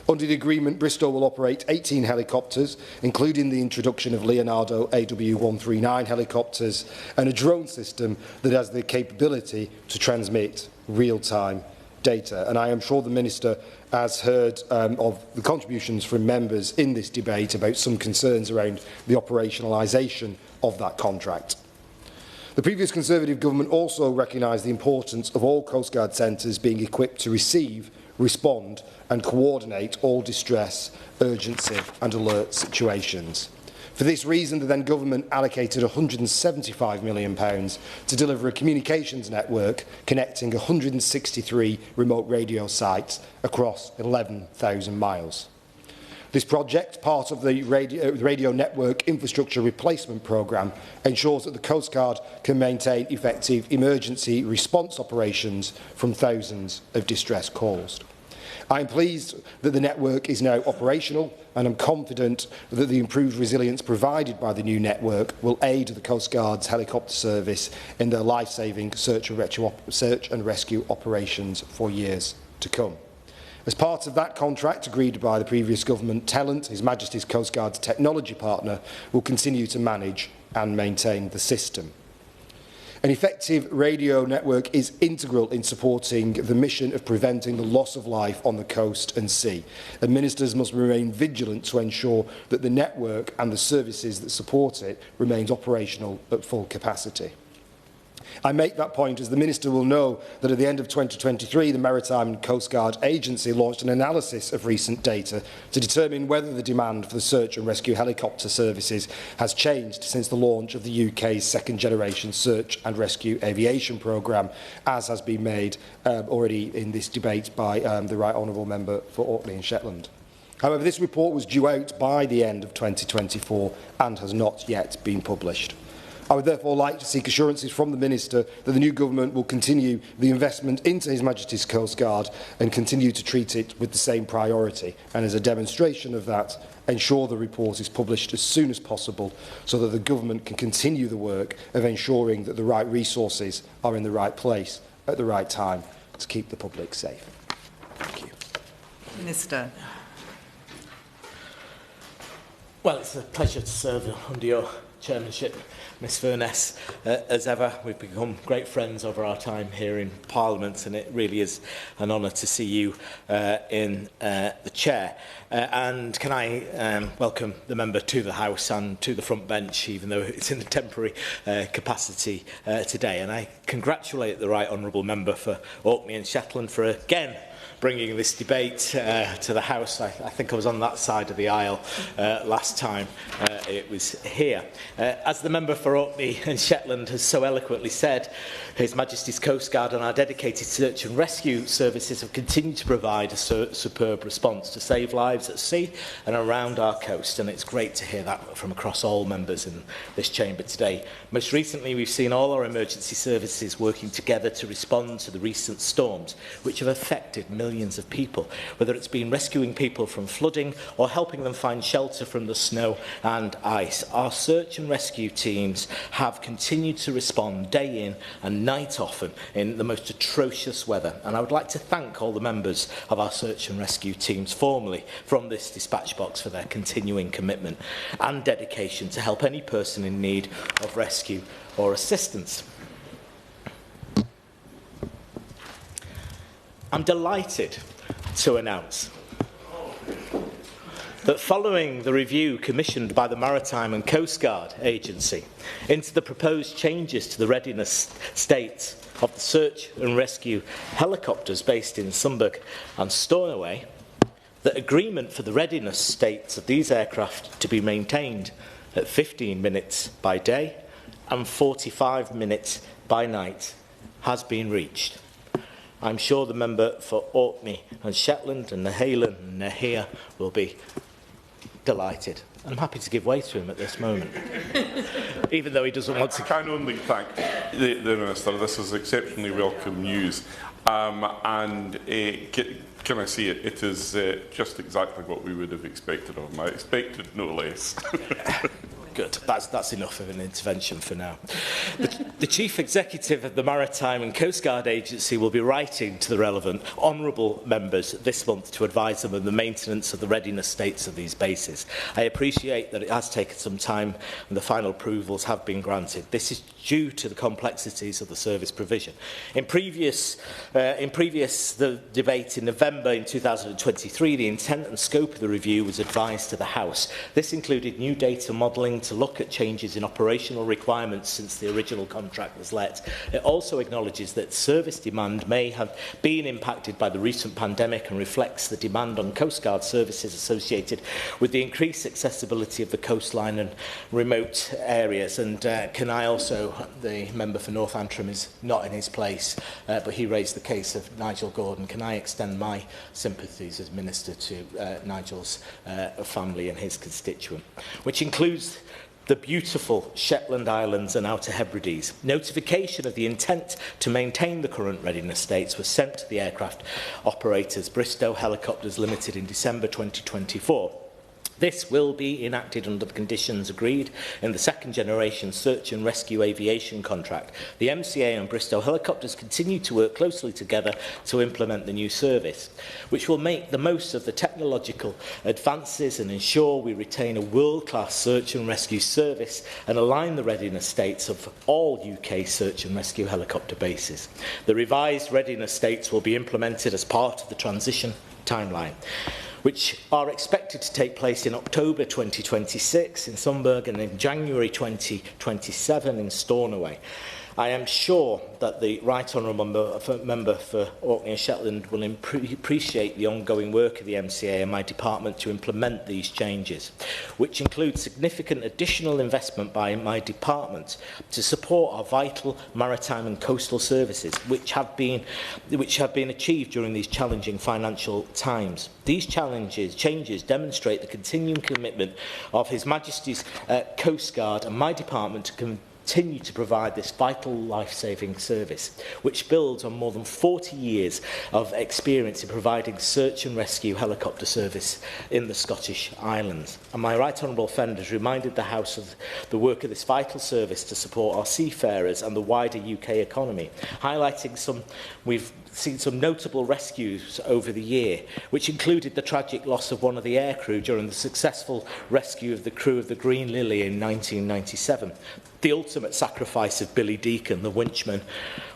Under the agreement, Bristol will operate 18 helicopters, including the introduction of Leonardo AW139 helicopters and a drone system that has the capability to transmit real-time data. And I am sure the Minister has heard of the contributions from members in this debate about some concerns around the operationalisation of that contract. The previous Conservative government also recognised the importance of all coastguard centres being equipped to receive, respond and coordinate all distress, urgency and alert situations. For this reason, the then government allocated £175 million to deliver a communications network connecting 163 remote radio sites across 11,000 miles. This project, part of the radio network infrastructure replacement programme, ensures that the Coast Guard can maintain effective emergency response operations from thousands of distress calls. I am pleased that the network is now operational, and I'm confident that the improved resilience provided by the new network will aid the Coast Guard's helicopter service in their life-saving search and rescue operations for years to come. As part of that contract agreed by the previous government, Telent, His Majesty's Coast Guard's technology partner, will continue to manage and maintain the system. An effective radio network is integral in supporting the mission of preventing the loss of life on the coast and sea, and ministers must remain vigilant to ensure that the network and the services that support it remains operational at full capacity. I make that point as the Minister will know that at the end of 2023, the Maritime and Coast Guard Agency launched an analysis of recent data to determine whether the demand for the search and rescue helicopter services has changed since the launch of the UK's second-generation search and rescue aviation programme, as has been made already in this debate by the Right Honourable Member for Orkney and Shetland. However, this report was due out by the end of 2024 and has not yet been published. I would therefore like to seek assurances from the Minister that the new government will continue the investment into His Majesty's Coast Guard and continue to treat it with the same priority, and as a demonstration of that, ensure the report is published as soon as possible so that the government can continue the work of ensuring that the right resources are in the right place at the right time to keep the public safe. Thank you.
Minister.
Well, it's a pleasure to serve under your chairmanship, Miss Furness. As ever, we've become great friends over our time here in Parliament, and it really is an honour to see you in the chair. And can I welcome the member to the House and to the front bench, even though it's in a temporary capacity today. And I congratulate the Right Honourable Member for Orkney and Shetland for again bringing this debate to the House. I think I was on that side of the aisle last time it was here. As the member for Orkney and Shetland has so eloquently said, His Majesty's Coast Guard and our dedicated search and rescue services have continued to provide a superb response to save lives at sea and around our coast, and it's great to hear that from across all members in this chamber today. Most recently, we've seen all our emergency services working together to respond to the recent storms, which have affected millions of people, whether it's been rescuing people from flooding or helping them find shelter from the snow and ice. Our search and rescue teams have continued to respond day in and night often in the most atrocious weather, and I would like to thank all the members of our search and rescue teams formally from this dispatch box for their continuing commitment and dedication to help any person in need of rescue or assistance. I'm delighted to announce that following the review commissioned by the Maritime and Coast Guard Agency into the proposed changes to the readiness state of the search and rescue helicopters based in Sunburg and Stornoway, the agreement for the readiness states of these aircraft to be maintained at 15 minutes by day and 45 minutes by night has been reached. I'm sure the member for Orkney and Shetland and Nehalem and Nehir will be delighted. I'm happy to give way to him at this moment, even though he doesn't want to.
I can only thank the Minister. This is exceptionally welcome news. Can I say it? It is just exactly what we would have expected of him. I expected no less.
Good. That's enough of an intervention for now. The Chief Executive of the Maritime and Coast Guard Agency will be writing to the relevant honourable members this month to advise them of the maintenance of the readiness states of these bases. I appreciate that it has taken some time and the final approvals have been granted. This is due to the complexities of the service provision. In previous the debate in November in 2023, the intent and scope of the review was advised to the House. This included new data modelling, willing to look at changes in operational requirements since the original contract was let. It also acknowledges that service demand may have been impacted by the recent pandemic and reflects the demand on coastguard services associated with the increased accessibility of the coastline and remote areas. And can I also, the member for North Antrim is not in his place, but he raised the case of Nigel Gordon. Can I extend my sympathies as Minister to Nigel's family and his constituent, which includes the beautiful Shetland Islands and Outer Hebrides. Notification of the intent to maintain the current readiness states was sent to the aircraft operators Bristow Helicopters Limited in December 2024. This will be enacted under the conditions agreed in the second generation search and rescue aviation contract. The MCA and Bristow Helicopters continue to work closely together to implement the new service, which will make the most of the technological advances and ensure we retain a world-class search and rescue service and align the readiness states of all UK search and rescue helicopter bases. The revised readiness states will be implemented as part of the transition timeline, which are expected to take place in October 2026 in Sunburg and in January 2027 in Stornoway. I am sure that the Right Honourable Member for Orkney and Shetland will appreciate the ongoing work of the MCA and my department to implement these changes, which include significant additional investment by my department to support our vital maritime and coastal services, which have been achieved during these challenging financial times. These changes demonstrate the continuing commitment of His Majesty's Coastguard and my department to continue to provide this vital life-saving service, which builds on more than 40 years of experience in providing search and rescue helicopter service in the Scottish Islands. And my Right Honourable friend has reminded the House of the work of this vital service to support our seafarers and the wider UK economy, highlighting we've seen some notable rescues over the year, which included the tragic loss of one of the aircrew during the successful rescue of the crew of the Green Lily in 1997. The ultimate sacrifice of Billy Deacon, the winchman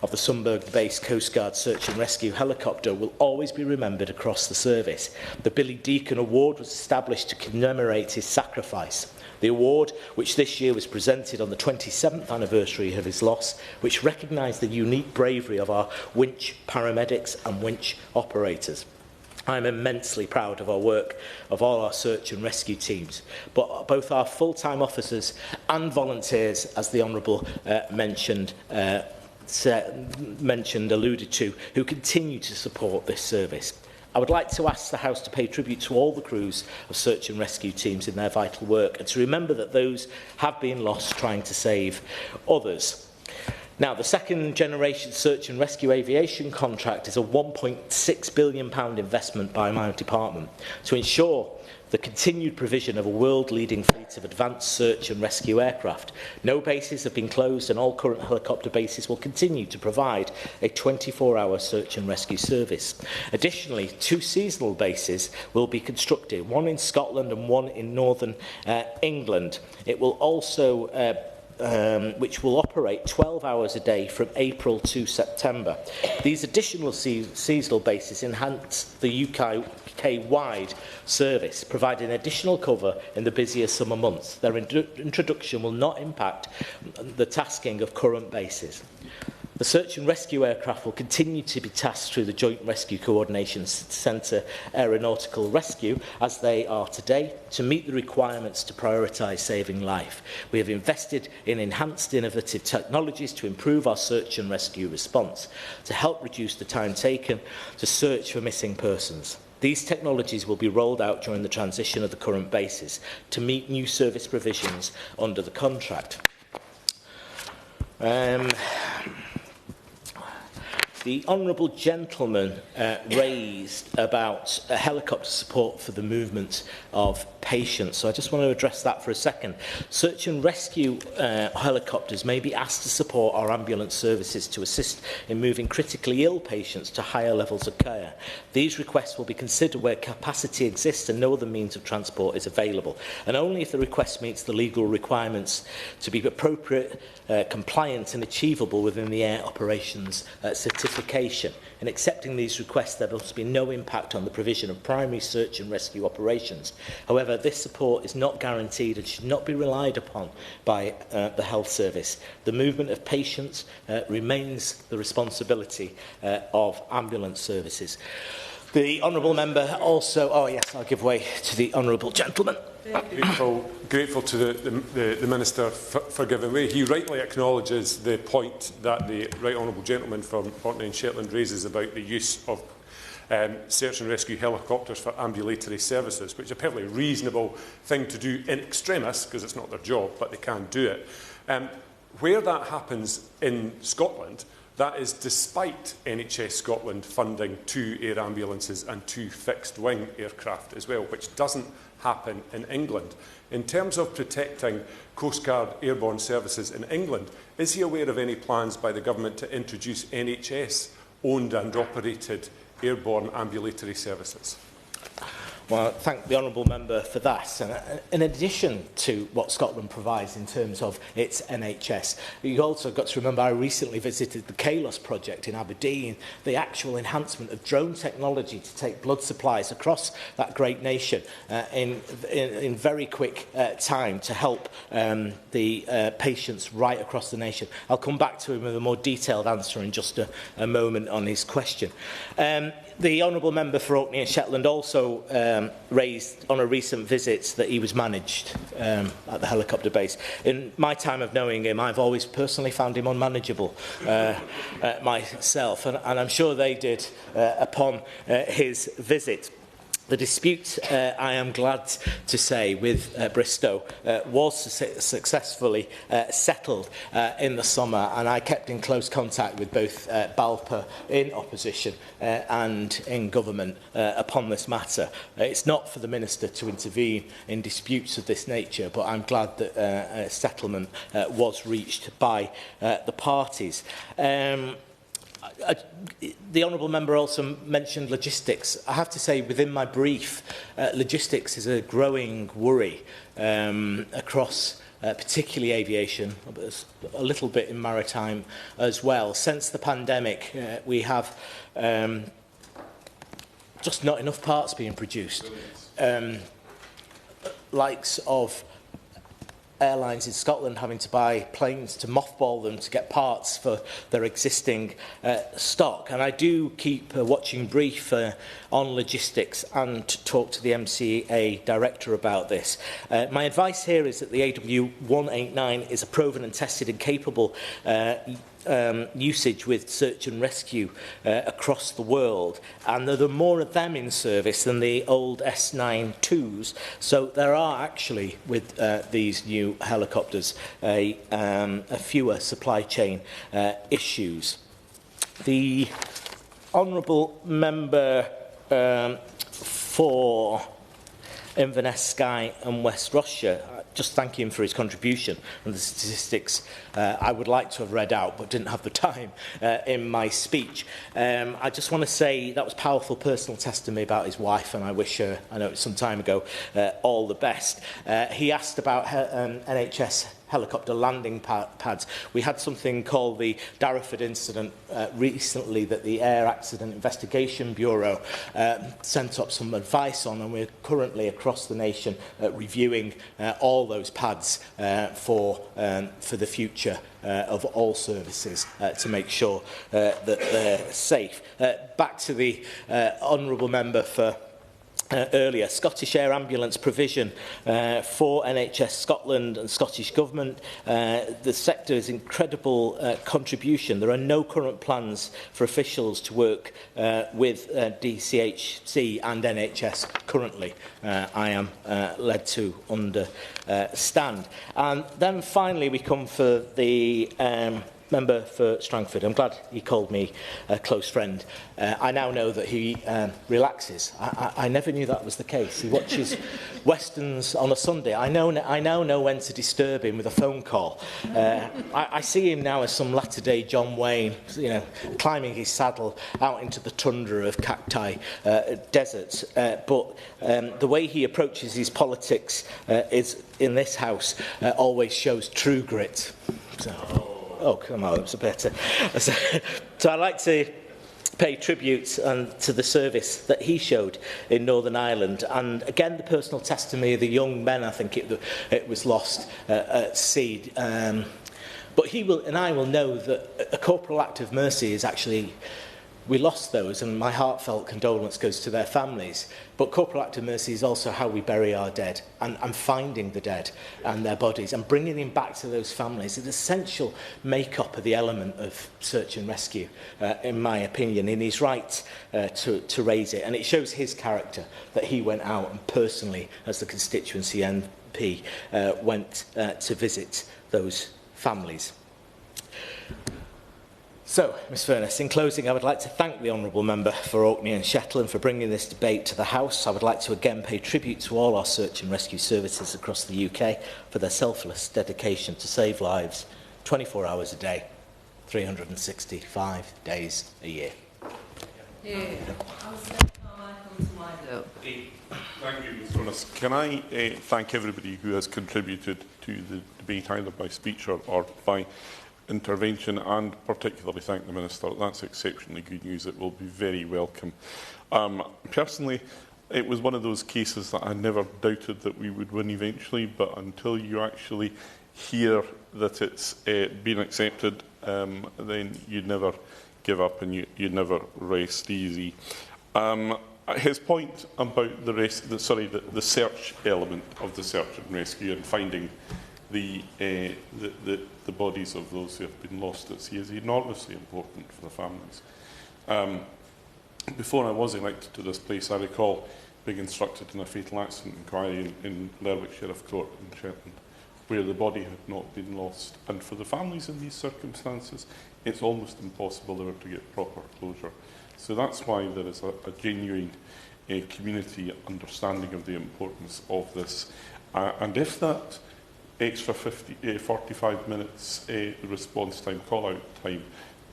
of the Sunburg-based Coastguard search and rescue helicopter, will always be remembered across the service. The Billy Deacon Award was established to commemorate his sacrifice. The award, which this year was presented on the 27th anniversary of his loss, which recognised the unique bravery of our winch paramedics and winch operators. I am immensely proud of our work of all our search and rescue teams, but both our full-time officers and volunteers, as the Honourable alluded to, who continue to support this service. I would like to ask the House to pay tribute to all the crews of search and rescue teams in their vital work and to remember that those have been lost trying to save others. Now, the second generation search and rescue aviation contract is a £1.6 billion investment by my department to ensure the continued provision of a world-leading fleet of advanced search and rescue aircraft. No bases have been closed and all current helicopter bases will continue to provide a 24-hour search and rescue service. Additionally, 2 seasonal bases will be constructed, one in Scotland and one in northern England. It will also which will operate 12 hours a day from April to September. These additional seasonal bases enhance the UK-wide service, providing additional cover in the busier summer months. Their introduction will not impact the tasking of current bases. The search and rescue aircraft will continue to be tasked through the Joint Rescue Coordination Centre Aeronautical Rescue, as they are today, to meet the requirements to prioritise saving life. We have invested in enhanced innovative technologies to improve our search and rescue response, to help reduce the time taken to search for missing persons. These technologies will be rolled out during the transition of the current bases to meet new service provisions under the contract. The Honourable Gentleman raised about helicopter support for the movement of patients. So I just want to address that for a second. Search and rescue helicopters may be asked to support our ambulance services to assist in moving critically ill patients to higher levels of care. These requests will be considered where capacity exists and no other means of transport is available, and only if the request meets the legal requirements to be appropriate, compliant and achievable within the Air Operations Certificate simplification. In accepting these requests, there must be no impact on the provision of primary search and rescue operations. However, this support is not guaranteed and should not be relied upon by the health service. The movement of patients remains the responsibility of ambulance services. The honourable member also... Oh, yes, I'll give way to the honourable gentleman.
Grateful to the Minister for giving way. He rightly acknowledges the point that the right honourable gentleman from Orkney and Shetland raises about the use of search and rescue helicopters for ambulatory services, which is a perfectly reasonable thing to do in extremis, because it's not their job, but they can do it. Where that happens in Scotland, that is despite NHS Scotland funding 2 air ambulances and 2 fixed-wing aircraft as well, which doesn't happen in England. In terms of protecting coastguard airborne services in England, is he aware of any plans by the government to introduce NHS-owned and operated airborne ambulatory services?
Well, thank the honourable member for that. In addition to what Scotland provides in terms of its NHS, you've also got to remember I recently visited the KALOS project in Aberdeen, the actual enhancement of drone technology to take blood supplies across that great nation in very quick time to help the patients right across the nation. I'll come back to him with a more detailed answer in just a moment on his question. The honourable member for Orkney and Shetland also raised on a recent visit that he was managed at the helicopter base. In my time of knowing him, I've always personally found him unmanageable myself, and I'm sure they did upon his visit. The dispute, I am glad to say, with Bristow was successfully settled in the summer, and I kept in close contact with both BALPA in opposition and in government upon this matter. It's not for the Minister to intervene in disputes of this nature, but I'm glad that a settlement was reached by the parties. The honourable member also mentioned logistics. I have to say, within my brief, logistics is a growing worry across particularly aviation, but a little bit in maritime as well. Since the pandemic, we have just not enough parts being produced. Likes of airlines in Scotland having to buy planes to mothball them to get parts for their existing stock. And I do keep a watching brief on logistics and talk to the MCA director about this. My advice here is that the AW189 is a proven and tested and capable usage with search and rescue across the world, and there are more of them in service than the old S92s, so there are actually, with these new helicopters, fewer supply chain issues. The honourable member for Inverness, Skye and West Russia, just thank him for his contribution and the statistics I would like to have read out but didn't have the time in my speech. I just want to say that was powerful personal testimony about his wife, and I wish her, I know it's some time ago, all the best. He asked about NHS helicopter landing pads. We had something called the Darraford incident recently that the Air Accident Investigation Bureau sent up some advice on, and we're currently across the nation reviewing all those pads for the future of all services to make sure that they're safe. Back to the honourable member for earlier, Scottish Air Ambulance provision for NHS Scotland and Scottish Government. The sector's incredible contribution. There are no current plans for officials to work with DCHC and NHS currently, I am led to understand. And then finally we come for the member for Strangford. I'm glad he called me a close friend. I now know that he relaxes. I never knew that was the case. He watches Westerns on a Sunday. I now know when to disturb him with a phone call. I see him now as some latter-day John Wayne, climbing his saddle out into the tundra of cacti deserts. But the way he approaches his politics is in this house always shows true grit. So, oh, come on, that was a better. So I'd like to pay tribute to the service that he showed in Northern Ireland. And again, the personal testimony of the young men, I think it was lost at sea. But he will, and I will know that a corporal act of mercy is actually, we lost those, and my heartfelt condolence goes to their families. But corporal act of mercy is also how we bury our dead, and finding the dead and their bodies and bringing them back to those families. It's an essential make-up of the element of search and rescue, in my opinion, and he's right to raise it. And it shows his character that he went out and personally, as the constituency MP, went to visit those families. So, Ms Furness, in closing, I would like to thank the Honourable Member for Orkney and Shetland for bringing this debate to the House. I would like to again pay tribute to all our search and rescue services across the UK for their selfless dedication to save lives 24 hours a day, 365 days a year.
Yeah.
Thank you, Ms Furness. Can I thank everybody who has contributed to the debate, either by speech or by intervention, and particularly thank the Minister. That's exceptionally good news. It will be very welcome. Personally, it was one of those cases that I never doubted that we would win eventually, but until you actually hear that it's been accepted, then you never give up and you never rest easy. His point about the search element of the search and rescue and finding the bodies of those who have been lost at sea is enormously important for the families. Before I was elected to this place, I recall being instructed in a fatal accident inquiry in Lerwick Sheriff Court in Shetland, where the body had not been lost. And for the families in these circumstances, it's almost impossible ever to get proper closure. So that's why there is a genuine community understanding of the importance of this. And if that extra 45 minutes response time, call-out time,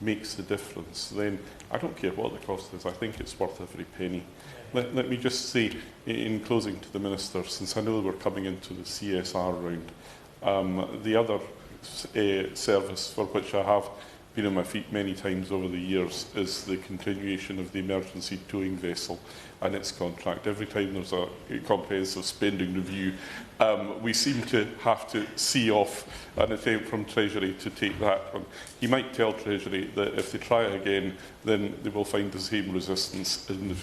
makes the difference, then I don't care what the cost is. I think it's worth every penny. Let me just say, in closing to the Minister, since I know we're coming into the CSR round, the other service for which I have been on my feet many times over the years is the continuation of the emergency towing vessel and its contract. Every time there's a comprehensive spending review, we seem to have to see off an attempt from Treasury to take that one. He might tell Treasury that if they try again, then they will find the same resistance in the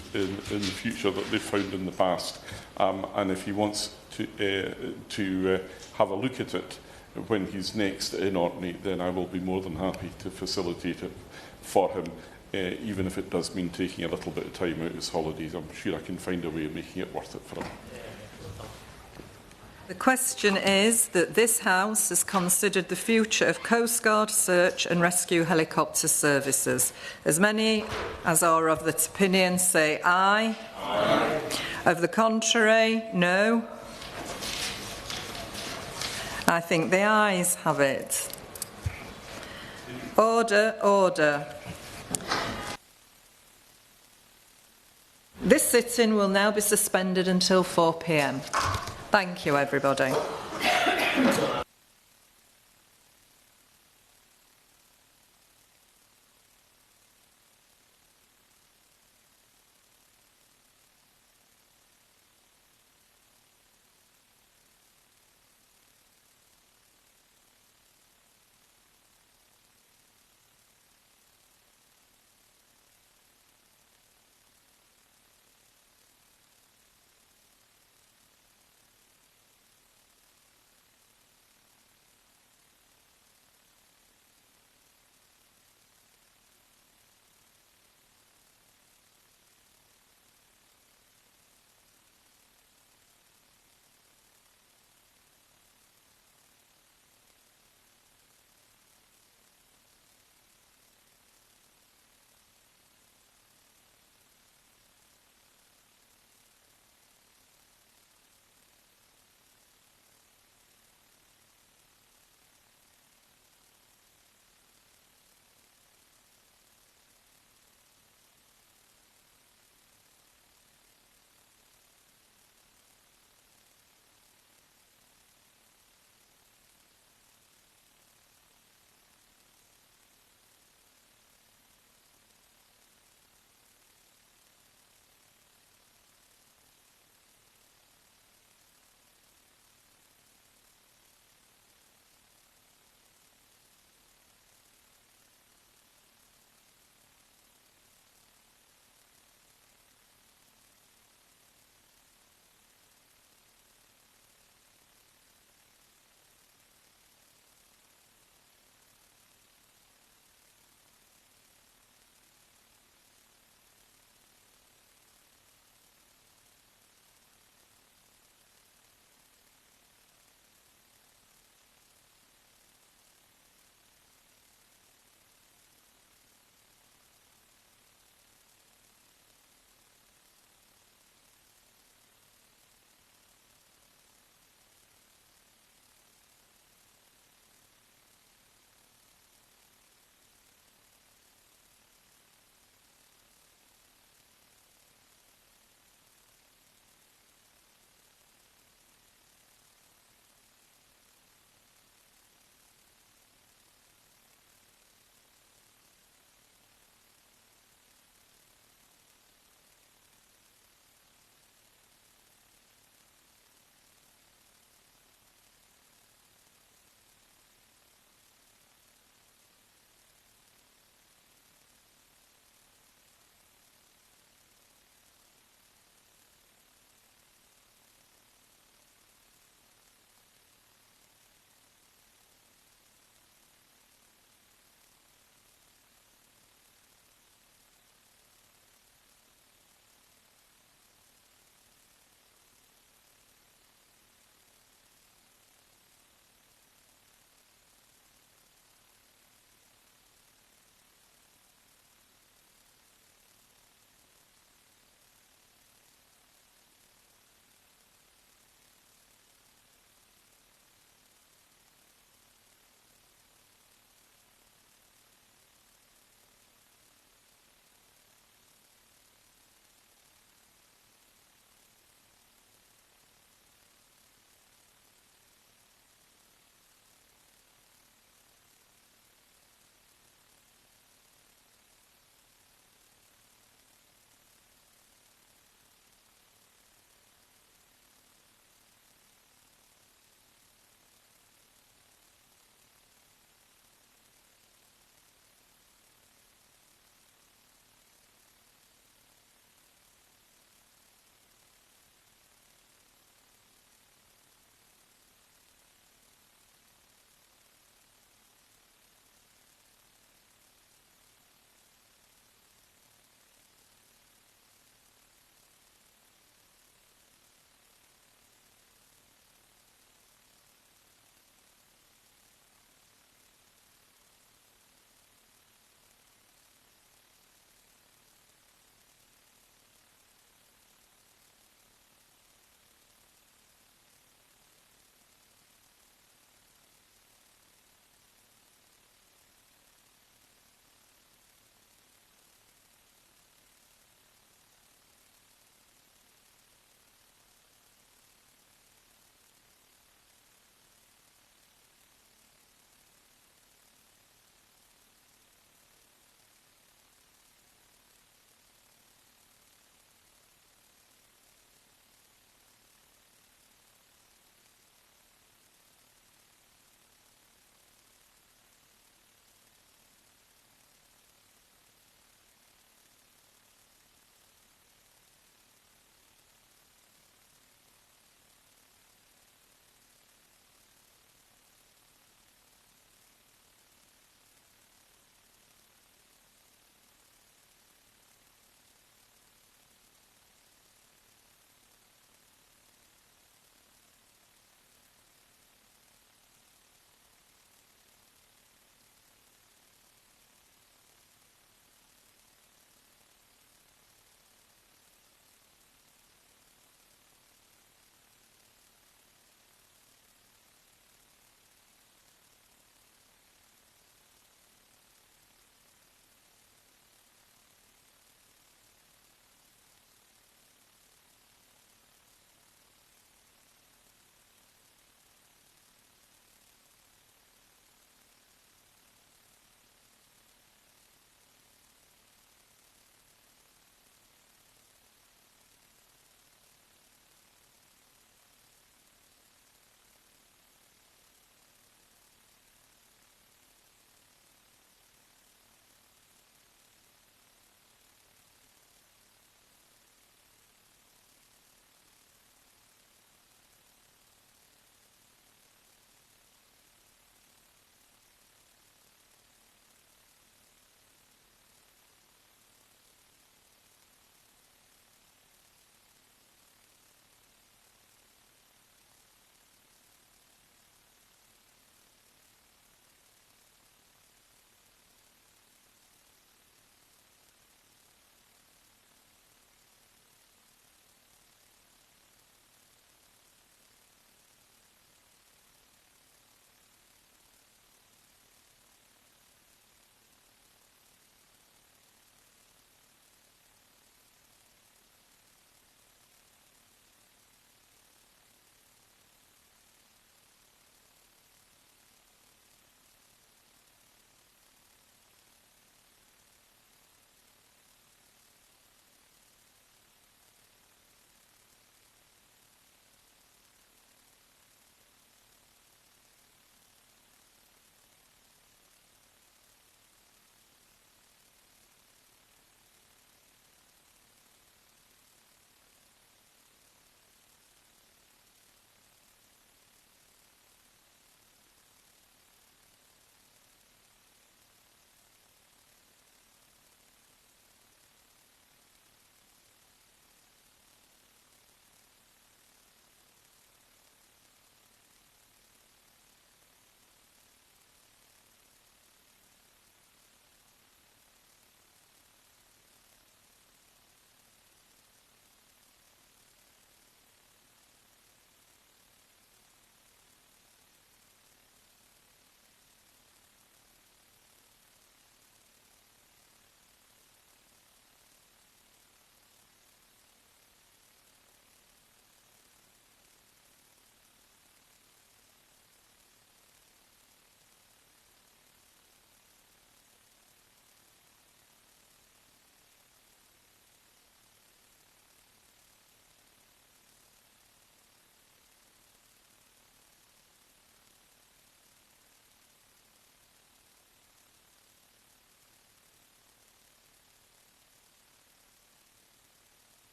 future that they've found in the past. And if he wants to have a look at it when he's next in Orkney, then I will be more than happy to facilitate it for him, even if it does mean taking a little bit of time out of his holidays. I'm sure I can find a way of making it worth it for him.
The question is that this House has considered the future of coastguard search and rescue helicopter services. As many as are of that opinion say aye. Aye. Of the contrary, no. I think the ayes have it. Order, order. This sitting will now be suspended until 4 p.m. Thank you, everybody.